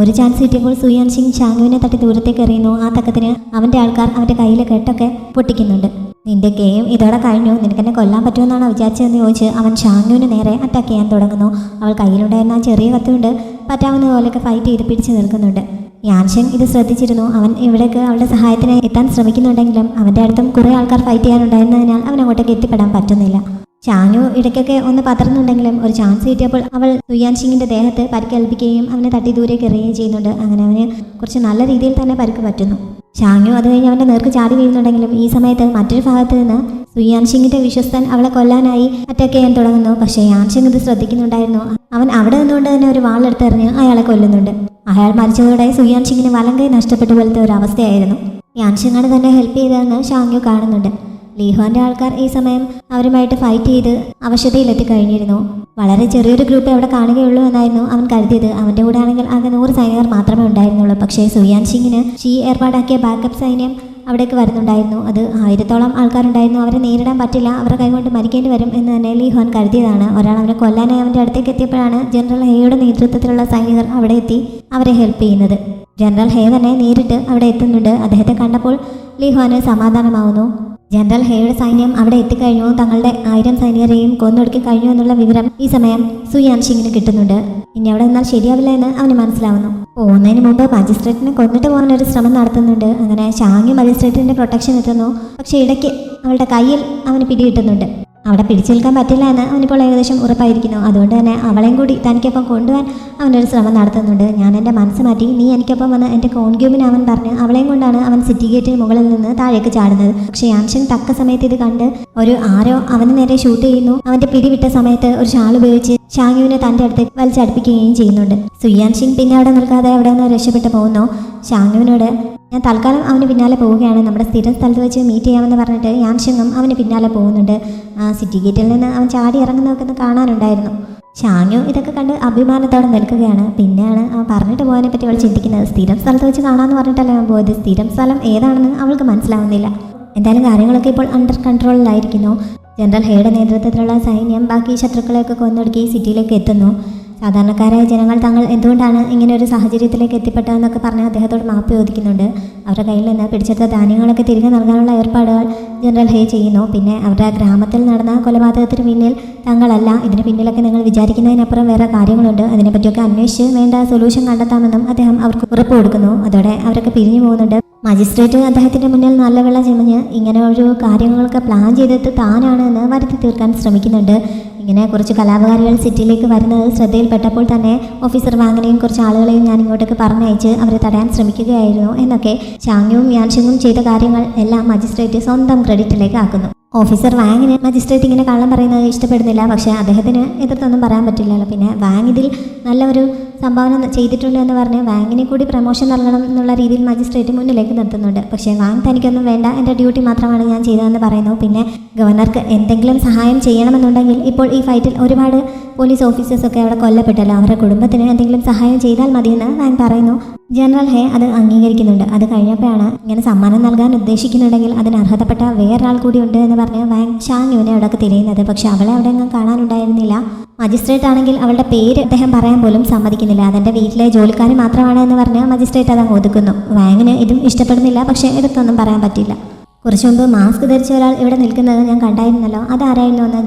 ഒരു ചാൻസ് കിട്ടിയപ്പോൾ സുയാൻഷിങ് ഷാങ്യുവിനെ തട്ടി ദൂരത്തേക്ക് എറിയുന്നു. ആ തക്കത്തിന് അവൻ്റെ ആൾക്കാർ അവൻ്റെ കയ്യിലെ കെട്ടൊക്കെ പൊട്ടിക്കുന്നുണ്ട്. നിന്റെ ഗെയിം ഇതോടെ കഴിഞ്ഞു, നിനക്കെന്നെ കൊല്ലാൻ പറ്റുമെന്നാണോ വിചാരിച്ചതെന്ന് ചോദിച്ച് അവൻ ഷാങ്യുവിന് നേരെ അറ്റാക്ക് ചെയ്യാൻ തുടങ്ങുന്നു. അവൾ കയ്യിലുണ്ടായിരുന്ന ചെറിയ കത്തുകൊണ്ട് പറ്റാവുന്ന പോലെയൊക്കെ ഫൈറ്റ് ചെയ്ത് പിടിച്ച് നിൽക്കുന്നുണ്ട്. യാൻഷിങ് ഇത് ശ്രദ്ധിച്ചിരുന്നു. അവൻ ഇവിടേക്ക് അവളുടെ സഹായത്തിന് എത്താൻ ശ്രമിക്കുന്നുണ്ടെങ്കിലും അവൻ്റെ അടുത്തും കുറേ ആൾക്കാർ ഫൈറ്റ് ചെയ്യാനുണ്ടായിരുന്നതിനാൽ അവൻ അങ്ങോട്ടേക്ക് എത്തിപ്പെടാൻ പറ്റുന്നില്ല. ഷാങ്യു ഇടയ്ക്കൊക്കെ ഒന്ന് പതറുന്നുണ്ടെങ്കിലും ഒരു ചാൻസ് കിട്ടിയപ്പോൾ അവൾ സുയാൻഷിങ്ങിൻ്റെ ദേഹത്ത് പരിക്കേൽപ്പിക്കുകയും അവനെ തട്ടി ദൂരേക്ക് എറിയുകയും ചെയ്യുന്നുണ്ട്. അങ്ങനെ അവന് കുറച്ച് നല്ല രീതിയിൽ തന്നെ പരിക്ക് പറ്റുന്നു. ഷാങ്യു അത് കഴിഞ്ഞ് അവൻ്റെ നേർക്ക് ചാടി വീഴുന്നുണ്ടെങ്കിലും ഈ സമയത്ത് മറ്റൊരു ഭാഗത്ത് നിന്ന് സുയാൻഷിങ്ങിൻ്റെ വിശ്വസ്തൻ അവളെ കൊല്ലാനായി അറ്റാക്ക് ചെയ്യാൻ തുടങ്ങുന്നു. പക്ഷേ യാൻഷിങ് ഇത് ശ്രദ്ധിക്കുന്നുണ്ടായിരുന്നു. അവൻ അവിടെ നിന്നുകൊണ്ട് തന്നെ ഒരു വാളെടുത്തെറിഞ്ഞ് അയാളെ കൊല്ലുന്നുണ്ട്. അയാൾ മരിച്ചതോടെ സുയാൻഷിങ്ങിന് വലങ്കൈ നഷ്ടപ്പെട്ട പോലത്തെ ഒരു അവസ്ഥയായിരുന്നു. യാൻഷിങ്ങാണ് തന്നെ ഹെൽപ്പ് ചെയ്തതെന്ന് ഷാങ്യു കാണുന്നുണ്ട്. ലീഹുവാൻ്റെ ആൾക്കാർ ഈ സമയം അവരുമായിട്ട് ഫൈറ്റ് ചെയ്ത് അവശതയിലെത്തിക്കഴിഞ്ഞിരുന്നു. വളരെ ചെറിയൊരു ഗ്രൂപ്പ് അവിടെ കാണുകയുള്ളൂ എന്നായിരുന്നു അവൻ കരുതിയത്. അവൻ്റെ കൂടെ ആണെങ്കിൽ ആകെ 100 സൈനികർ മാത്രമേ ഉണ്ടായിരുന്നുള്ളൂ. പക്ഷേ സുയാൻഷിങ്ങിന് ഷീ ഏർപ്പാടാക്കിയ ബാക്കപ്പ് സൈന്യം അവിടേക്ക് വരുന്നുണ്ടായിരുന്നു. അത് 1000-ഓളം ആൾക്കാരുണ്ടായിരുന്നു. അവരെ നേരിടാൻ പറ്റില്ല, അവരുടെ കൈകൊണ്ട് മരിക്കേണ്ടി വരും എന്ന് തന്നെ ലീഹുവാൻ കരുതിയതാണ്. ഒരാൾ അവനെ കൊല്ലാനായി അവൻ്റെ അടുത്തേക്ക് എത്തിയപ്പോഴാണ് ജനറൽ ഹേയുടെ നേതൃത്വത്തിലുള്ള സൈനികർ അവിടെ എത്തി അവരെ ഹെൽപ്പ് ചെയ്യുന്നത്. ജനറൽ ഹേ തന്നെ നേരിട്ട് അവിടെ എത്തുന്നുണ്ട്. അദ്ദേഹത്തെ കണ്ടപ്പോൾ ലീഹുവാന് സമാധാനമാവുന്നു. ജനറൽ ഹേയുടെ സൈന്യം അവിടെ എത്തിക്കഴിഞ്ഞു, തങ്ങളുടെ 1000 സൈനികരെയും കൊന്നൊടുക്കി കഴിഞ്ഞു എന്നുള്ള വിവരം ഈ സമയം സുയാൻഷിങ്ങിന് കിട്ടുന്നുണ്ട്. ഇനി അവിടെ നിന്നാൽ ശരിയാവില്ല എന്ന് അവന് മനസ്സിലാവുന്നു. പോകുന്നതിന് മുമ്പ് മജിസ്ട്രേറ്റിനെ കൊന്നിട്ട് പോകാനൊരു ശ്രമം നടത്തുന്നുണ്ട്. അങ്ങനെ ഷാങ് മജിസ്ട്രേറ്റിന്റെ പ്രൊട്ടക്ഷൻ എത്തുന്നു. പക്ഷേ ഇടയ്ക്ക് അവളുടെ കയ്യിൽ അവന് പിടികിട്ടുന്നുണ്ട്. അവിടെ പിടിച്ചു നിൽക്കാൻ പറ്റില്ല എന്ന് അവനിപ്പോൾ ഏകദേശം ഉറപ്പായിരിക്കുന്നു. അതുകൊണ്ട് തന്നെ അവളെയും കൂടി തനിക്കൊപ്പം കൊണ്ടുപോകാൻ അവനൊരു ശ്രമം നടത്തുന്നുണ്ട്. ഞാൻ എൻ്റെ മനസ്സ് മാറ്റി നീ എനിക്കൊപ്പം വന്ന് എൻ്റെ കോൺക്യൂബിന് അവൻ പറഞ്ഞ് അവളെയും കൊണ്ടാണ് അവൻ സിറ്റി ഗേറ്റിന് മുകളിൽ നിന്ന് താഴേക്ക് ചാടുന്നത്. പക്ഷേ യാൻഷിങ് തക്ക സമയത്ത് ഇത് കണ്ട് ആരോ അവന് നേരെ ഷൂട്ട് ചെയ്യുന്നു. അവൻ്റെ പിടിവിട്ട സമയത്ത് ഒരു ഷാൾ ഉപയോഗിച്ച് ഷാങ്യുവിനെ തൻ്റെ അടുത്ത് വലിച്ചടുപ്പിക്കുകയും ചെയ്യുന്നുണ്ട്. സുയാൻഷിങ് പിന്നെ അവിടെ നിൽക്കാതെ അവിടെ നിന്ന് രക്ഷപ്പെട്ടു പോകുന്നു. ഷാങ്യുവിനോട് ഞാൻ തൽക്കാലം അവന് പിന്നാലെ പോവുകയാണ്, നമ്മുടെ സ്ഥിരം സ്ഥലത്ത് വെച്ച് മീറ്റ് ചെയ്യാമെന്ന് പറഞ്ഞിട്ട് യാൻഷിങ്ങും അവന് പിന്നാലെ പോകുന്നുണ്ട്. സിറ്റി ഗേറ്റിൽ നിന്ന് അവൻ ചാടി ഇറങ്ങുന്നതൊക്കെ കാണാനുണ്ടായിരുന്നു. ഷാങ്യു ഇതൊക്കെ കണ്ട് അഭിമാനത്തോടെ നിൽക്കുകയാണ്. പിന്നെയാണ് അവൻ പറഞ്ഞിട്ട് പോകാനെ പറ്റി അവൾ ചിന്തിക്കുന്നത്. സ്ഥിരം സ്ഥലത്ത് വെച്ച് കാണാമെന്ന് പറഞ്ഞിട്ടല്ല അവൻ പോയത്. സ്ഥിരം സ്ഥലം ഏതാണെന്ന് അവൾക്ക് മനസ്സിലാവുന്നില്ല. എന്തായാലും കാര്യങ്ങളൊക്കെ ഇപ്പോൾ അണ്ടർ കൺട്രോളിലായിരിക്കുന്നു. ജനറൽ ഹേയുടെ നേതൃത്വത്തിലുള്ള സൈന്യം ബാക്കി ശത്രുക്കളെയൊക്കെ കൊന്നൊടുക്കി സിറ്റിയിലേക്ക് എത്തുന്നു. സാധാരണക്കാരായ ജനങ്ങൾ തങ്ങൾ എന്തുകൊണ്ടാണ് ഇങ്ങനെ ഒരു സാഹചര്യത്തിലേക്ക് എത്തിപ്പെട്ടതെന്നൊക്കെ പറഞ്ഞ് അദ്ദേഹത്തോട് മാപ്പ് ചോദിക്കുന്നുണ്ട്. അവരുടെ കയ്യിൽ നിന്ന് പിടിച്ചെടുത്ത ധാന്യങ്ങളൊക്കെ തിരികെ നൽകാനുള്ള ഏർപ്പാടുകൾ ജനറൽ ഹേ ചെയ്യുന്നു. പിന്നെ അവരുടെ ഗ്രാമത്തിൽ നടന്ന കൊലപാതകത്തിന് പിന്നിൽ തങ്ങളല്ല, ഇതിന് പിന്നിലൊക്കെ നിങ്ങൾ വിചാരിക്കുന്നതിനപ്പുറം വേറെ കാര്യങ്ങളുണ്ട്, അതിനെപ്പറ്റിയൊക്കെ അന്വേഷിച്ച് വേണ്ട സൊല്യൂഷൻ കണ്ടെത്താമെന്നും അദ്ദേഹം അവർക്ക് ഉറപ്പ് കൊടുക്കുന്നു. അതോടെ അവരൊക്കെ പിരിഞ്ഞു പോകുന്നുണ്ട്. മജിസ്ട്രേറ്റ് അദ്ദേഹത്തിൻ്റെ മുന്നിൽ നല്ല വെള്ളം ചെമഞ്ഞ് ഇങ്ങനെ ഒരു കാര്യങ്ങളൊക്കെ പ്ലാൻ ചെയ്തിട്ട് താനാണ് എന്ന് വരുത്തി തീർക്കാൻ ശ്രമിക്കുന്നുണ്ട്. ഇങ്ങനെ കുറച്ച് കലാപകാരികൾ സിറ്റിയിലേക്ക് വരുന്നത് ശ്രദ്ധയിൽപ്പെട്ടപ്പോൾ തന്നെ ഓഫീസർ വാങ്ങിനെയും കുറച്ച് ആളുകളെയും ഞാൻ ഇങ്ങോട്ടേക്ക് പറഞ്ഞയച്ച് അവരെ തടയാൻ ശ്രമിക്കുകയായിരുന്നു എന്നൊക്കെ ഷാങ്യുവും യാൻഷിങ്ങും ചെയ്ത കാര്യങ്ങൾ എല്ലാം മജിസ്ട്രേറ്റ് സ്വന്തം ക്രെഡിറ്റിലേക്ക് ആക്കുന്നു. ഓഫീസർ വാങ്ങിന് മജിസ്ട്രേറ്റ് ഇങ്ങനെ കള്ളം പറയുന്നത് ഇഷ്ടപ്പെടുന്നില്ല. പക്ഷേ അദ്ദേഹത്തിന് എതിർത്തൊന്നും പറയാൻ പറ്റില്ലല്ലോ. പിന്നെ വാങ് ഇതിൽ നല്ല ഒരു സംഭാവന ചെയ്തിട്ടുണ്ട് എന്ന് പറഞ്ഞ് വാങ്ങിനെ കൂടി പ്രമോഷൻ നൽകണം എന്നുള്ള രീതിയിൽ മജിസ്ട്രേറ്റ് മുന്നിലേക്ക് നിർത്തുന്നുണ്ട്. പക്ഷേ വാങ് തനിക്കൊന്നും വേണ്ട, എൻ്റെ ഡ്യൂട്ടി മാത്രമാണ് ഞാൻ ചെയ്തതെന്ന് പറയുന്നു. പിന്നെ ഗവർണർക്ക് എന്തെങ്കിലും സഹായം ചെയ്യണമെന്നുണ്ടെങ്കിൽ ഇപ്പോൾ ഈ ഫൈറ്റിൽ ഒരുപാട് പോലീസ് ഓഫീസേഴ്സൊക്കെ അവിടെ കൊല്ലപ്പെട്ടല്ലോ, അവരുടെ കുടുംബത്തിന് എന്തെങ്കിലും സഹായം ചെയ്താൽ മതിയെന്ന് വാങ് പറയുന്നു. ജനറൽ ഹേ അത് അംഗീകരിക്കുന്നുണ്ട്. അത് കഴിഞ്ഞപ്പോഴാണ് ഇങ്ങനെ സമ്മാനം നൽകാൻ ഉദ്ദേശിക്കുന്നുണ്ടെങ്കിൽ അതിന് അർഹതപ്പെട്ട വേറൊരാൾ കൂടി ഉണ്ട് എന്ന് പറഞ്ഞ് വാങ് ഷാങ്യുവിനെ അവിടെയൊക്കെ തിരയുന്നത്. പക്ഷെ അവളെ അവിടെ ഒന്നും കാണാനുണ്ടായിരുന്നില്ല. മജിസ്ട്രേറ്റ് ആണെങ്കിൽ അവളുടെ പേര് അദ്ദേഹം പറയാൻ പോലും സമ്മതിക്കുന്നില്ല. അതെൻ്റെ വീട്ടിലെ ജോലിക്കാർ മാത്രമാണ് എന്ന് പറഞ്ഞ് മജിസ്ട്രേറ്റ് അത് ഒതുക്കുന്നു. വാങ്ങിന് ഇതും ഇഷ്ടപ്പെടുന്നില്ല. പക്ഷേ ഇതൊന്നും പറയാൻ പറ്റില്ല. കുറച്ചു മുമ്പ് മാസ്ക് ധരിച്ച ഒരാൾ ഇവിടെ നിൽക്കുന്നത് ഞാൻ കണ്ടായിരുന്നല്ലോ, അതാരായിരുന്നു എന്ന്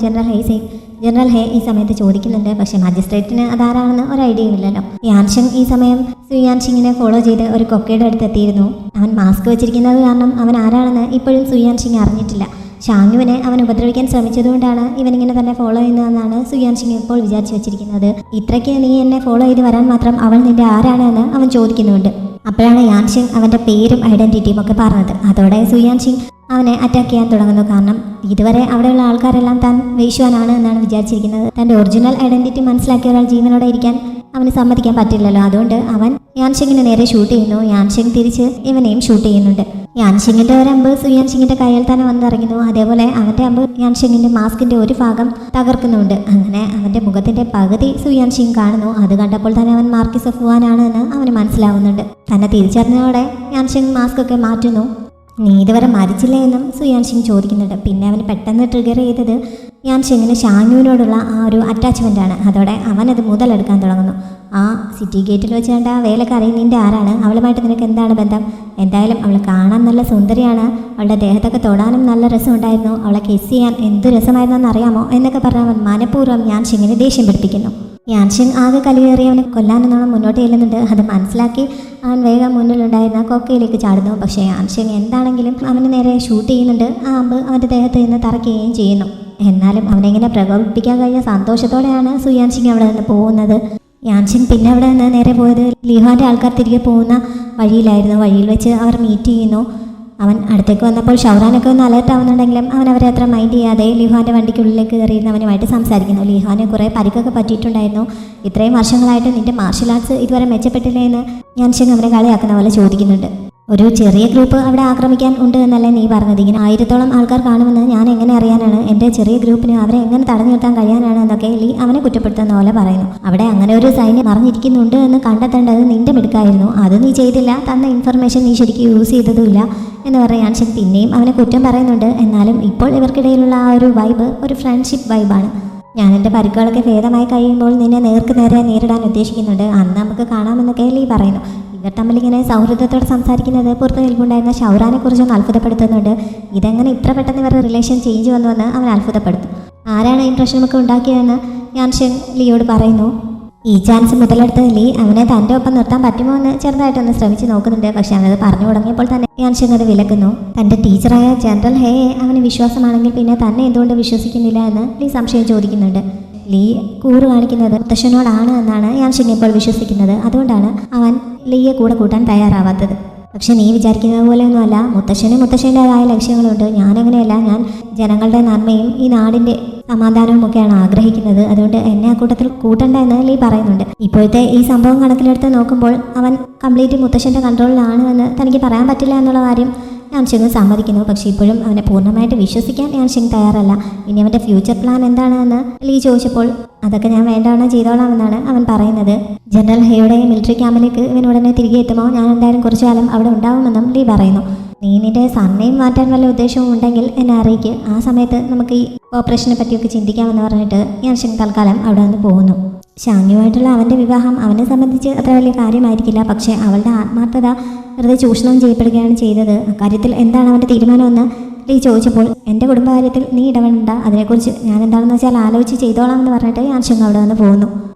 ജനറൽ ഹേ ഈ സമയത്ത് ചോദിക്കുന്നുണ്ട്. പക്ഷേ മജിസ്ട്രേറ്റിന് അതാരാണെന്ന് ഒരു ഐഡിയയും ഇല്ലല്ലോ. യാൻഷിങ് ഈ സമയം സുയാൻഷിങ്ങിനെ ഫോളോ ചെയ്ത് ഒരു കൊക്കയുടെ അടുത്ത് എത്തിയിരുന്നു. അവൻ മാസ്ക് വെച്ചിരിക്കുന്നത് കാരണം അവൻ ആരാണെന്ന് ഇപ്പോഴും സുയാൻഷിങ് അറിഞ്ഞിട്ടില്ല. ഷാങ്യുവിനെ അവൻ ഉപദ്രവിക്കാൻ ശ്രമിച്ചതുകൊണ്ടാണ് ഇവനിങ്ങനെ തന്നെ ഫോളോ ചെയ്യുന്നതെന്നാണ് സുയാൻഷിങ് ഇപ്പോൾ വിചാരിച്ചു വെച്ചിരിക്കുന്നത്. ഇത്രയ്ക്ക് നീ എന്നെ ഫോളോ ചെയ്ത് വരാൻ മാത്രം അവൾ നിന്റെ ആരാണെന്ന് അവൻ ചോദിക്കുന്നുണ്ട്. അപ്പോഴാണ് യാൻഷിങ് അവൻ്റെ പേരും ഐഡൻറ്റിറ്റിയും ഒക്കെ പറഞ്ഞത്. അതോടെ സുയാൻഷിങ് അവനെ അറ്റാക്ക് ചെയ്യാൻ തുടങ്ങുന്നു. കാരണം ഇതുവരെ അവിടെയുള്ള ആൾക്കാരെല്ലാം താൻ വേശ്വാനാണ് എന്നാണ് വിചാരിച്ചിരിക്കുന്നത്. തൻ്റെ ഒറിജിനൽ ഐഡൻറ്റിറ്റി മനസ്സിലാക്കിയ ഒരാൾ ജീവനോടെ ഇരിക്കാൻ അവന് സമ്മതിക്കാൻ പറ്റില്ലല്ലോ. അതുകൊണ്ട് അവൻ യാൻഷിങ്ങിന് നേരെ ഷൂട്ട് ചെയ്യുന്നു. യാൻഷിങ് തിരിച്ച് ഇവനെയും ഷൂട്ട് ചെയ്യുന്നുണ്ട്. യാൻഷിങ്ങിൻ്റെ ഒരു അമ്പ് സുയാൻഷിങ്ങിൻ്റെ കയ്യിൽ തന്നെ വന്നിറങ്ങുന്നു. അതേപോലെ അവൻ്റെ അമ്പ് യാൻഷിങ്ങിൻ്റെ മാസ്കിൻ്റെ ഒരു ഭാഗം തകർക്കുന്നുണ്ട്. അങ്ങനെ അവൻ്റെ മുഖത്തിൻ്റെ പകുതി സുയാൻഷിങ് കാണുന്നു. അത് കണ്ടപ്പോൾ തന്നെ അവൻ മാർക്കിസ് ഓഫ് വുവാനാണ് എന്ന് അവന് മനസ്സിലാവുന്നുണ്ട്. തന്നെ തിരിച്ചറിഞ്ഞതോടെ യാൻഷിങ് മാസ്ക് ഒക്കെ മാറ്റുന്നു. നീ ഇതുവരെ മരിച്ചില്ലേ എന്നും സുയാൻഷിങ് ചോദിക്കുന്നുണ്ട്. പിന്നെ അവന് പെട്ടെന്ന് ട്രിഗർ ചെയ്തത് യാൻഷിങ്ങിന് ഷാങ്യുവിനോടുള്ള ആ ഒരു അറ്റാച്ച്മെൻ്റാണ്. അതോടെ അവനത് മുതലെടുക്കാൻ തുടങ്ങുന്നു. ആ സിറ്റി ഗേറ്റിൽ വെച്ച് കണ്ട വേലക്കാരി നിൻ്റെ ആരാണ്, അവളുമായിട്ട് നിനക്ക് എന്താണ് ബന്ധം? എന്തായാലും അവൾ കാണാൻ നല്ല സുന്ദരിയാണ്, അവളുടെ ദേഹത്തൊക്കെ തൊടാനും നല്ല രസമുണ്ടായിരുന്നു, അവളെ കിസ് ചെയ്യാൻ എന്ത് രസമായിരുന്നെന്ന് അറിയാമോ എന്നൊക്കെ പറഞ്ഞ് അവൻ മനഃപൂർവ്വം യാൻഷിങ്ങിനെ ദേഷ്യം പിടിപ്പിക്കുന്നു. യാൻഷിങ് ആകെ കലിയേറി അവനെ കൊല്ലാനെന്നോണം മുന്നോട്ട് ചെല്ലുന്നുണ്ട്. അത് മനസ്സിലാക്കി അവൻ വേഗം മുന്നിലുണ്ടായിരുന്ന കൊക്കയിലേക്ക് ചാടുന്നു. പക്ഷേ യാൻഷിങ് എന്താണെങ്കിലും അവന് നേരെ ഷൂട്ട് ചെയ്യുന്നുണ്ട്. ആ അമ്പ് അവൻ്റെ ദേഹത്ത് നിന്ന് തറയ്ക്കുകയും ചെയ്യുന്നു. എന്നാലും അവനെങ്ങനെ പ്രകോപിപ്പിക്കാൻ കഴിഞ്ഞ സന്തോഷത്തോടെയാണ് സുയാൻഷിങ് അവിടെ നിന്ന് പോകുന്നത്. യാൻഷിങ് പിന്നെ അവിടെ നിന്ന് നേരെ പോയത് ലീഹാൻ്റെ ആൾക്കാർ തിരികെ പോകുന്ന വഴിയിലായിരുന്നു. വഴിയിൽ വെച്ച് അവർ മീറ്റ് ചെയ്യുന്നു. അവൻ അടുത്തേക്ക് വന്നപ്പോൾ ഷൗറാനൊക്കെ ഒന്ന് അലേർട്ട് ആവുന്നുണ്ടെങ്കിലും അവൻ അവരെ അത്ര മൈൻഡ് ചെയ്യാതെ ലീഹാൻ്റെ വണ്ടിക്കുള്ളിലേക്ക് കയറിയിരുന്ന് അവനുമായിട്ട് സംസാരിക്കുന്നു. ലീഹാന് കുറേ പരിക്കൊക്കെ പറ്റിയിട്ടുണ്ടായിരുന്നു. ഇത്രയും വർഷങ്ങളായിട്ട് നിൻ്റെ മാർഷൽ ആർട്സ് ഇതുവരെ മെച്ചപ്പെട്ടില്ലേ എന്ന് യാൻഷിങ് അവരെ കളിയാക്കുന്ന പോലെ ചോദിക്കുന്നുണ്ട്. ഒരു ചെറിയ ഗ്രൂപ്പ് അവിടെ ആക്രമിക്കാൻ ഉണ്ട് എന്നല്ലേ നീ പറഞ്ഞത്? ഇങ്ങനെ 1000-ഓളം ആൾക്കാർ കാണുമെന്ന് ഞാൻ എങ്ങനെ അറിയാനാണ്? എൻ്റെ ചെറിയ ഗ്രൂപ്പിന് അവരെ എങ്ങനെ തടഞ്ഞു നിർത്താൻ കഴിയാനാണ് എന്നൊക്കെ ലീ അവനെ കുറ്റപ്പെടുത്തുന്ന പോലെ പറയുന്നു. അവിടെ അങ്ങനെ ഒരു സൈന്യം മറിഞ്ഞിരിക്കുന്നുണ്ട് എന്ന് കണ്ടെത്തേണ്ടത് നിന്റെ മിടുക്കായിരുന്നു. അത് നീ ചെയ്തില്ല. തന്ന ഇൻഫർമേഷൻ നീ ശരിക്കും യൂസ് ചെയ്തതുമില്ല എന്ന് പറഞ്ഞ യാൻഷിങ് പിന്നെയും അവനെ കുറ്റം പറയുന്നുണ്ട്. എന്നാലും ഇപ്പോൾ ഇവർക്കിടയിലുള്ള ആ ഒരു വൈബ് ഒരു ഫ്രണ്ട്ഷിപ്പ് വൈബാണ്. ഞാൻ എൻ്റെ പരിക്കുകളൊക്കെ ഭേദമായി കഴിയുമ്പോൾ നിന്നെ നേർക്ക് നേരെ നേരിടാൻ ഉദ്ദേശിക്കുന്നുണ്ട്. അന്ന് നമുക്ക് കാണാമെന്നൊക്കെ ലീ പറയുന്നു. ഇവർ തമ്മിലിങ്ങനെ സൗഹൃദത്തോടെ സംസാരിക്കുന്നത് പുറത്ത് നിൽപ്പുണ്ടായിരുന്ന ഷൗറാനെ കുറിച്ചൊന്ന് അത്ഭുതപ്പെടുത്തുന്നുണ്ട്. ഇതെങ്ങനെ ഇത്ര പെട്ടെന്ന് ഇവരുടെ റിലേഷൻ ചേഞ്ച് വന്നുവെന്ന് അവൻ അത്ഭുതപ്പെടുത്തും. ആരാണ് ഈ പ്രശ്നമൊക്കെ ഉണ്ടാക്കിയതെന്ന് യാൻഷൻ ലിയോട് പറയുന്നു. ഈ ചാൻസ് മുതലെടുത്ത് ലീ അവനെ തൻ്റെ ഒപ്പം നിർത്താൻ പറ്റുമോ എന്ന് ചെറുതായിട്ടൊന്ന് ശ്രമിച്ച് നോക്കുന്നുണ്ട്. പക്ഷെ അവനത് പറഞ്ഞു തുടങ്ങിയപ്പോൾ തന്നെ യാൻഷൻ അത് വിലക്കുന്നു. തൻ്റെ ടീച്ചറായ ജനറൽ ഹേയെ അവന് വിശ്വാസമാണെങ്കിൽ പിന്നെ തന്നെ എന്തുകൊണ്ട് വിശ്വസിക്കുന്നില്ല എന്ന് ലീ സംശയം ചോദിക്കുന്നുണ്ട്. ലീ കൂറ് കാണിക്കുന്നത് മുത്തശ്ശനോടാണ് എന്നാണ് യാൻഷൻ ഇപ്പോൾ വിശ്വസിക്കുന്നത്. അതുകൊണ്ടാണ് അവൻ ലീയെ കൂടെ കൂട്ടാൻ തയ്യാറാവാത്തത്. പക്ഷെ നീ വിചാരിക്കുന്നത് പോലെയൊന്നുമല്ല. മുത്തശ്ശൻ്റെതായ ലക്ഷ്യങ്ങളുണ്ട്. ഞാനങ്ങനെയല്ല. ഞാൻ ജനങ്ങളുടെ നന്മയും ഈ നാടിൻ്റെ സമാധാനവും ഒക്കെയാണ് ആഗ്രഹിക്കുന്നത്. അതുകൊണ്ട് എന്നെ ആ കൂട്ടത്തിൽ കൂട്ടണ്ട എന്ന് ലീ പറയുന്നുണ്ട്. ഇപ്പോഴത്തെ ഈ സംഭവം കണക്കിലെടുത്ത് നോക്കുമ്പോൾ അവൻ കംപ്ലീറ്റ് മുത്തശ്ശൻ്റെ കൺട്രോളിലാണ് എന്ന് തനിക്ക് പറയാൻ പറ്റില്ല എന്നുള്ള കാര്യം യാൻഷിങ് സമ്മതിക്കുന്നു. പക്ഷേ ഇപ്പോഴും അവനെ പൂർണ്ണമായിട്ട് വിശ്വസിക്കാൻ യാൻഷിങ് തയ്യാറല്ല. ഇനി അവൻ്റെ ഫ്യൂച്ചർ പ്ലാൻ എന്താണെന്ന് ലീ ചോദിച്ചപ്പോൾ അതൊക്കെ ഞാൻ വേണ്ടാണ് ചെയ്തോളാമെന്നാണ് അവൻ പറയുന്നത്. ജനറൽ ഹേയുടെ മിലിറ്ററി ക്യാമ്പിലേക്ക് ഇവൻ ഉടനെ തിരികെ എത്തുമോ ഞാൻ എന്തായാലും കുറച്ചു കാലം അവിടെ ഉണ്ടാവുമെന്നും ലീ പറയുന്നു. നീ നിന്റെ സർനെയിം മാറ്റാൻ വല്ല ഉദ്ദേശവും ഉണ്ടെങ്കിൽ എന്നെ അറിയിക്ക്. ആ സമയത്ത് നമുക്ക് ഈ ഓപ്പറേഷനെ പറ്റിയൊക്കെ ചിന്തിക്കാമെന്ന് പറഞ്ഞിട്ട് യാൻഷിങ് തൽക്കാലം അവിടെ നിന്ന് പോകുന്നു. ഷാങ്യുമായിട്ടുള്ള അവൻ്റെ വിവാഹം അവനെ സംബന്ധിച്ച് അത്ര വലിയ കാര്യമായിരിക്കില്ല. പക്ഷേ അവളുടെ ആത്മാർത്ഥത വെറുതെ ചൂഷണം ചെയ്യപ്പെടുകയാണ് ചെയ്തത്. അക്കാര്യത്തിൽ എന്താണ് അവൻ്റെ തീരുമാനമെന്ന് ലീ ചോദിച്ചപ്പോൾ എൻ്റെ കുടുംബകാര്യത്തിൽ നീ ഇടപെടണ്ട, അതിനെക്കുറിച്ച് ഞാൻ എന്താണെന്ന് വെച്ചാൽ ആലോചിച്ച് ചെയ്തോളാമെന്ന് പറഞ്ഞിട്ട് യാൻഷിങ് അവിടെ നിന്ന് പോകുന്നു.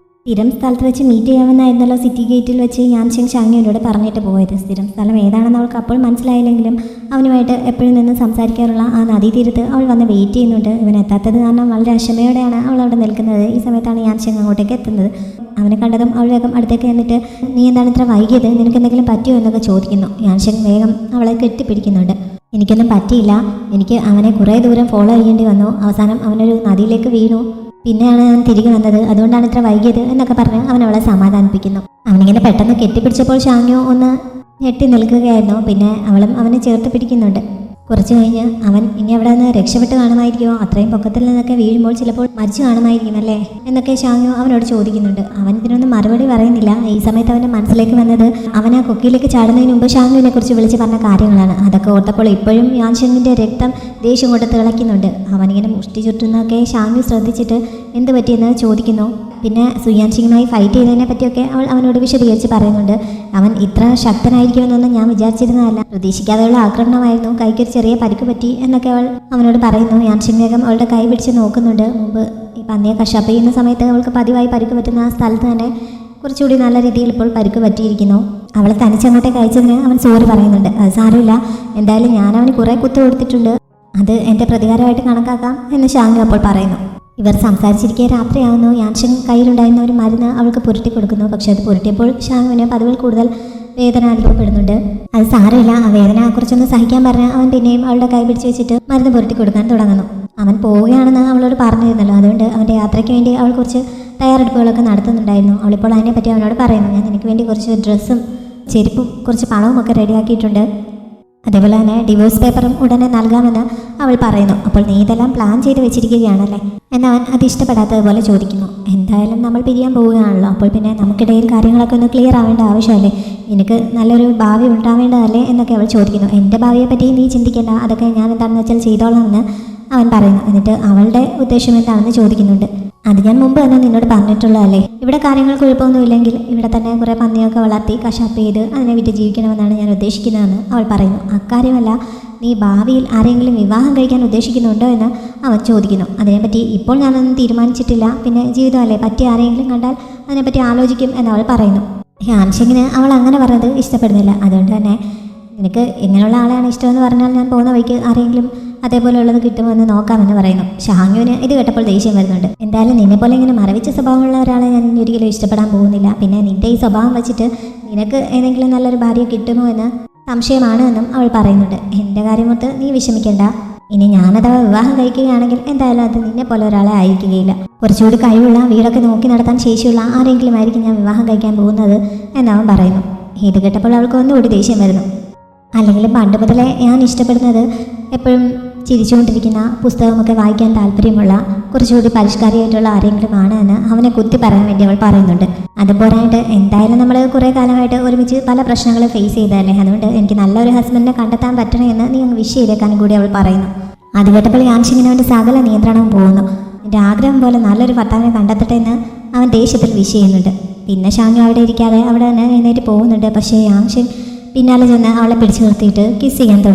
സ്ഥിരം സ്ഥലത്ത് വെച്ച് മീറ്റ് ചെയ്യാമെന്നായിരുന്നല്ലോ സിറ്റി ഗേറ്റിൽ വെച്ച് യാൻഷിങ് ഷാങ്യുവിനോട് പറഞ്ഞിട്ട് പോയത്. സ്ഥിരം സ്ഥലം ഏതാണെന്ന് അവൾക്ക് അപ്പോൾ മനസ്സിലായില്ലെങ്കിലും അവനുമായിട്ട് എപ്പോഴും നിന്ന് സംസാരിക്കാറുള്ള ആ നദീതീരത്ത് അവൾ വന്ന് വെയിറ്റ് ചെയ്യുന്നുണ്ട്. ഇവൻ എത്താത്തത് കാരണം വളരെ അക്ഷമയോടെയാണ് അവൾ അവിടെ നിൽക്കുന്നത്. ഈ സമയത്താണ് യാൻഷിങ് അങ്ങോട്ടേക്ക് എത്തുന്നത്. അവനെ കണ്ടതും അവൾ വേഗം അടുത്തേക്ക് എന്നിട്ട് നീ എന്താണ് ഇത്ര വൈകിയത്, നിനക്ക് എന്തെങ്കിലും പറ്റിയോ എന്നൊക്കെ ചോദിക്കുന്നു. യാൻഷിങ് വേഗം അവളെ കെട്ടിപ്പിടിക്കുന്നുണ്ട്. എനിക്കൊന്നും പറ്റിയില്ല, എനിക്ക് അവനെ കുറേ ദൂരം ഫോളോ ചെയ്യേണ്ടി വന്നു. അവസാനം അവനൊരു നദിയിലേക്ക് വീണു, പിന്നെയാണ് ഞാൻ തിരികെ വന്നത്, അതുകൊണ്ടാണ് ഇത്ര വൈകിയത് എന്നൊക്കെ പറഞ്ഞ് അവൻ അവളെ സമാധാനിപ്പിക്കുന്നു. അവനിങ്ങനെ പെട്ടെന്ന് കെട്ടിപ്പിടിച്ചപ്പോൾ ഷാങ്യു ഒന്ന് ഞെട്ടി നിൽക്കുകയായിരുന്നു. പിന്നെ അവളും അവനെ ചേർത്ത് പിടിക്കുന്നുണ്ട്. കുറച്ച് കഴിഞ്ഞ് അവൻ ഇനി അവിടെ നിന്ന് രക്ഷപ്പെട്ട് കാണുമായിരിക്കുമോ, അത്രയും പൊക്കത്തിൽ നിന്നൊക്കെ വീഴുമ്പോൾ ചിലപ്പോൾ മരിച്ചു കാണുമായിരിക്കും അല്ലേ എന്നൊക്കെ ഷാങ്യു അവനോട് ചോദിക്കുന്നുണ്ട്. അവൻ ഇതിനൊന്നും മറുപടി പറയുന്നില്ല. ഈ സമയത്ത് അവൻ്റെ മനസ്സിലേക്ക് വന്നത് അവൻ ആ കൊക്കിയിലേക്ക് ചാടുന്നതിന് മുമ്പ് ഷാങ്യുവിനെ കുറിച്ച് വിളിച്ച് പറഞ്ഞ കാര്യങ്ങളാണ്. അതൊക്കെ ഓർത്തപ്പോൾ ഇപ്പോഴും യാൻഷിങ്ങിൻ്റെ രക്തം ദേഷ്യം കൊണ്ട് തിളയ്ക്കുന്നുണ്ട്. അവനിങ്ങനെ മുഷ്ടി ചുറ്റുന്നതൊക്കെ ഷാങ്യു ശ്രദ്ധിച്ചിട്ട് എന്ത് പറ്റിയെന്ന് ചോദിക്കുന്നു. പിന്നെ സുയാൻഷിങ്ങുമായി ഫൈറ്റ് ചെയ്തതിനെ പറ്റിയൊക്കെ അവൾ അവനോട് വിശദീകരിച്ച് പറയുന്നുണ്ട്. അവൻ ഇത്ര ശക്തനായിരിക്കുമെന്നൊന്നും ഞാൻ വിചാരിച്ചിരുന്നതല്ല, പ്രതീക്ഷിക്കാതെയുള്ള ആക്രമണമായിരുന്നു, കൈക്കൊരു ചെറിയ പരിക്ക് പറ്റി എന്നൊക്കെ അവൾ അവനോട് പറയുന്നു. യാൻഷിങ് വേഗം അവളുടെ കൈ പിടിച്ച് നോക്കുന്നുണ്ട്. മുമ്പ് ഈ പന്നിയെ കശാപ്പ് ചെയ്യുന്ന സമയത്ത് അവൾക്ക് പതിവായി പരിക്ക് പറ്റുന്ന ആ സ്ഥലത്ത് തന്നെ കുറച്ചുകൂടി നല്ല രീതിയിൽ ഇപ്പോൾ പരിക്ക് പറ്റിയിരിക്കുന്നു. അവളെ തനിച്ചങ്ങോട്ടേക്ക് അയച്ചതിന് അവൻ സോറി പറയുന്നുണ്ട്. അത് സാരമില്ല, എന്തായാലും ഞാൻ അവന് കുറേ കുത്തു കൊടുത്തിട്ടുണ്ട്, അത് എൻ്റെ പ്രതികാരമായിട്ട് കണക്കാക്കാം എന്ന് ഷാങ്യു അപ്പോൾ പറയുന്നു. ഇവർ സംസാരിച്ചിരിക്കെ രാത്രിയാകുന്നു. യാൻഷിങ് കയ്യിലുണ്ടായിരുന്ന ഒരു മരുന്ന് അവൾക്ക് പുരട്ടി കൊടുക്കുന്നു. പക്ഷെ അത് പുരട്ടിയപ്പോൾ ഷാങ്യുവിന് പതിവിൽ കൂടുതൽ വേദന അനുഭവപ്പെടുന്നുണ്ട്. അത് സാരമില്ല, ആ വേദന കുറച്ചൊന്ന് സഹിക്കാൻ പറഞ്ഞ് അവൻ പിന്നെയും അവളുടെ കൈ പിടിച്ച് വെച്ചിട്ട് മരുന്ന് പുരട്ടി കൊടുക്കാൻ തുടങ്ങുന്നു. അവൻ പോവുകയാണെന്ന് അവളോട് പറഞ്ഞിരുന്നല്ലോ, അതുകൊണ്ട് അവൻ്റെ യാത്രയ്ക്ക് വേണ്ടി അവൾ കുറച്ച് തയ്യാറെടുപ്പുകളൊക്കെ നടത്തുന്നുണ്ടായിരുന്നു. അവളിപ്പോൾ അതിനെപ്പറ്റി അവനോട് പറയുന്നു. ഞാൻ എനിക്ക് വേണ്ടി കുറച്ച് ഡ്രസ്സും ചെരുപ്പും കുറച്ച് പണവും ഒക്കെ റെഡിയാക്കിയിട്ടുണ്ട്, അതേപോലെ തന്നെ ഡിവോഴ്സ് പേപ്പറും ഉടനെ നൽകാമെന്ന് അവൾ പറയുന്നു. അപ്പോൾ നീ ഇതെല്ലാം പ്ലാൻ ചെയ്ത് വെച്ചിരിക്കുകയാണല്ലേ എന്നവൻ അത് ഇഷ്ടപ്പെടാത്തതുപോലെ ചോദിക്കുന്നു. എന്തായാലും നമ്മൾ പിരിയാൻ പോവുകയാണല്ലോ, അപ്പോൾ പിന്നെ നമുക്കിടയിൽ കാര്യങ്ങളൊക്കെ ഒന്ന് ക്ലിയർ ആവേണ്ട ആവശ്യമല്ലേ, എനിക്ക് നല്ലൊരു ഭാവി ഉണ്ടാവേണ്ടതല്ലേ എന്നൊക്കെ അവൾ ചോദിക്കുന്നു. എൻ്റെ ഭാവിയെ പറ്റി നീ ചിന്തിക്കേണ്ട, അതൊക്കെ ഞാൻ എന്താണെന്ന് വെച്ചാൽ ചെയ്തോളാമെന്ന് അവൻ പറയുന്നു. എന്നിട്ട് അവളുടെ ഉദ്ദേശം എന്താണെന്ന് ചോദിക്കുന്നുണ്ട്. അത് ഞാൻ മുമ്പ് തന്നെ നിന്നോട് പറഞ്ഞിട്ടുള്ളതല്ലേ, ഇവിടെ കാര്യങ്ങൾ കുഴപ്പമൊന്നുമില്ലെങ്കിൽ ഇവിടെ തന്നെ കുറേ പന്നിയൊക്കെ വളർത്തി കശാപ്പ് ചെയ്ത് അതിനെ വിറ്റ് ജീവിക്കണമെന്നാണ് ഞാൻ ഉദ്ദേശിക്കുന്നതെന്ന് അവൾ പറയുന്നു. അക്കാര്യമല്ല, നീ ഭാവിയിൽ ആരെങ്കിലും വിവാഹം കഴിക്കാൻ ഉദ്ദേശിക്കുന്നുണ്ടോ എന്ന് അവൻ ചോദിക്കുന്നു. അതിനെപ്പറ്റി ഇപ്പോൾ ഞാനൊന്നും തീരുമാനിച്ചിട്ടില്ല, പിന്നെ ജീവിതമല്ലേ, പറ്റിയ ആരെങ്കിലും കണ്ടാൽ അതിനെപ്പറ്റി ആലോചിക്കും എന്നവൾ പറയുന്നു. യാൻഷിങ്ങിന് അവൾ അങ്ങനെ പറഞ്ഞത് ഇഷ്ടപ്പെടുന്നില്ല. അതുകൊണ്ട് തന്നെ നിനക്ക് എങ്ങനെയുള്ള ആളെയാണ് ഇഷ്ടമെന്ന് പറഞ്ഞാൽ ഞാൻ പോകുന്ന വഴിക്ക് ആരെങ്കിലും അതേപോലെയുള്ളത് കിട്ടുമെന്ന് നോക്കാമെന്ന് പറയുന്നു. ഷാങ്യുവിന് ഇത് കേട്ടപ്പോൾ ദേഷ്യം വരുന്നുണ്ട്. എന്തായാലും നിന്നെപ്പോലെ ഇങ്ങനെ മരവിച്ച സ്വഭാവമുള്ള ഒരാളെ ഞാൻ ഒരിക്കലും ഇഷ്ടപ്പെടാൻ പോകുന്നില്ല. പിന്നെ നിന്റെ ഈ സ്വഭാവം വെച്ചിട്ട് നിനക്ക് ഏതെങ്കിലും നല്ലൊരു ഭാര്യ കിട്ടുമോ എന്ന് സംശയമാണ് എന്നും അവൾ പറയുന്നുണ്ട്. എൻ്റെ കാര്യമൊത്ത് നീ വിഷമിക്കേണ്ട, ഇനി ഞാനഥവാ വിവാഹം കഴിക്കുകയാണെങ്കിൽ എന്തായാലും അത് നിന്നെ പോലെ ഒരാളെ ആയിരിക്കുകയില്ല, കുറച്ചുകൂടി കഴിവുള്ള വീടൊക്കെ നോക്കി നടത്താൻ ശേഷിയുള്ള ആരെങ്കിലും ആയിരിക്കും ഞാൻ വിവാഹം കഴിക്കാൻ പോകുന്നത് എന്നവൻ പറയുന്നു. ഇത് കേട്ടപ്പോൾ അവൾക്ക് ഒന്നുകൂടി ദേഷ്യം വരുന്നു. അല്ലെങ്കിൽ പണ്ട് മുതലേ ഞാൻ ഇഷ്ടപ്പെടുന്നത് എപ്പോഴും ചിരിച്ചുകൊണ്ടിരിക്കുന്ന പുസ്തകമൊക്കെ വായിക്കാൻ താല്പര്യമുള്ള കുറച്ചുകൂടി പരിഷ്കാരിയായിട്ടുള്ള ആരെങ്കിലും ആണ് എന്ന് അവനെ കുത്തി പറയാൻ വേണ്ടി അവൾ പറയുന്നുണ്ട്. അതുപോരായിട്ട് എന്തായാലും നമ്മൾ കുറേ കാലമായിട്ട് ഒരുമിച്ച് പല പ്രശ്നങ്ങളും ഫേസ് ചെയ്തതല്ലേ, അതുകൊണ്ട് എനിക്ക് നല്ലൊരു ഹസ്ബൻഡിനെ കണ്ടെത്താൻ പറ്റണമെന്ന് നീ അങ്ങ് വിഷ് ചെയ്തേക്കാനും കൂടി അവൾ പറയുന്നു. അത് കേട്ടപ്പോൾ യാൻഷിങ്ങിന് അവൻ്റെ സകല നിയന്ത്രണവും പോകുന്നു. എൻ്റെ ആഗ്രഹം പോലെ നല്ലൊരു ഭർത്താവിനെ കണ്ടെത്തട്ടെ എന്ന് അവൻ ദേഷ്യത്തിൽ വിഷ് ചെയ്യുന്നുണ്ട്. പിന്നെ ഷാനു അവിടെ ഇരിക്കാതെ അവിടെ തന്നെ എഴുന്നേറ്റ് പോകുന്നുണ്ട്. പക്ഷേ യാങ്ഷൻ പിന്നാലെ ചെന്ന് അവളെ പിടിച്ചു നിർത്തിയിട്ട് കിസ് ചെയ്യാൻ തുടങ്ങും.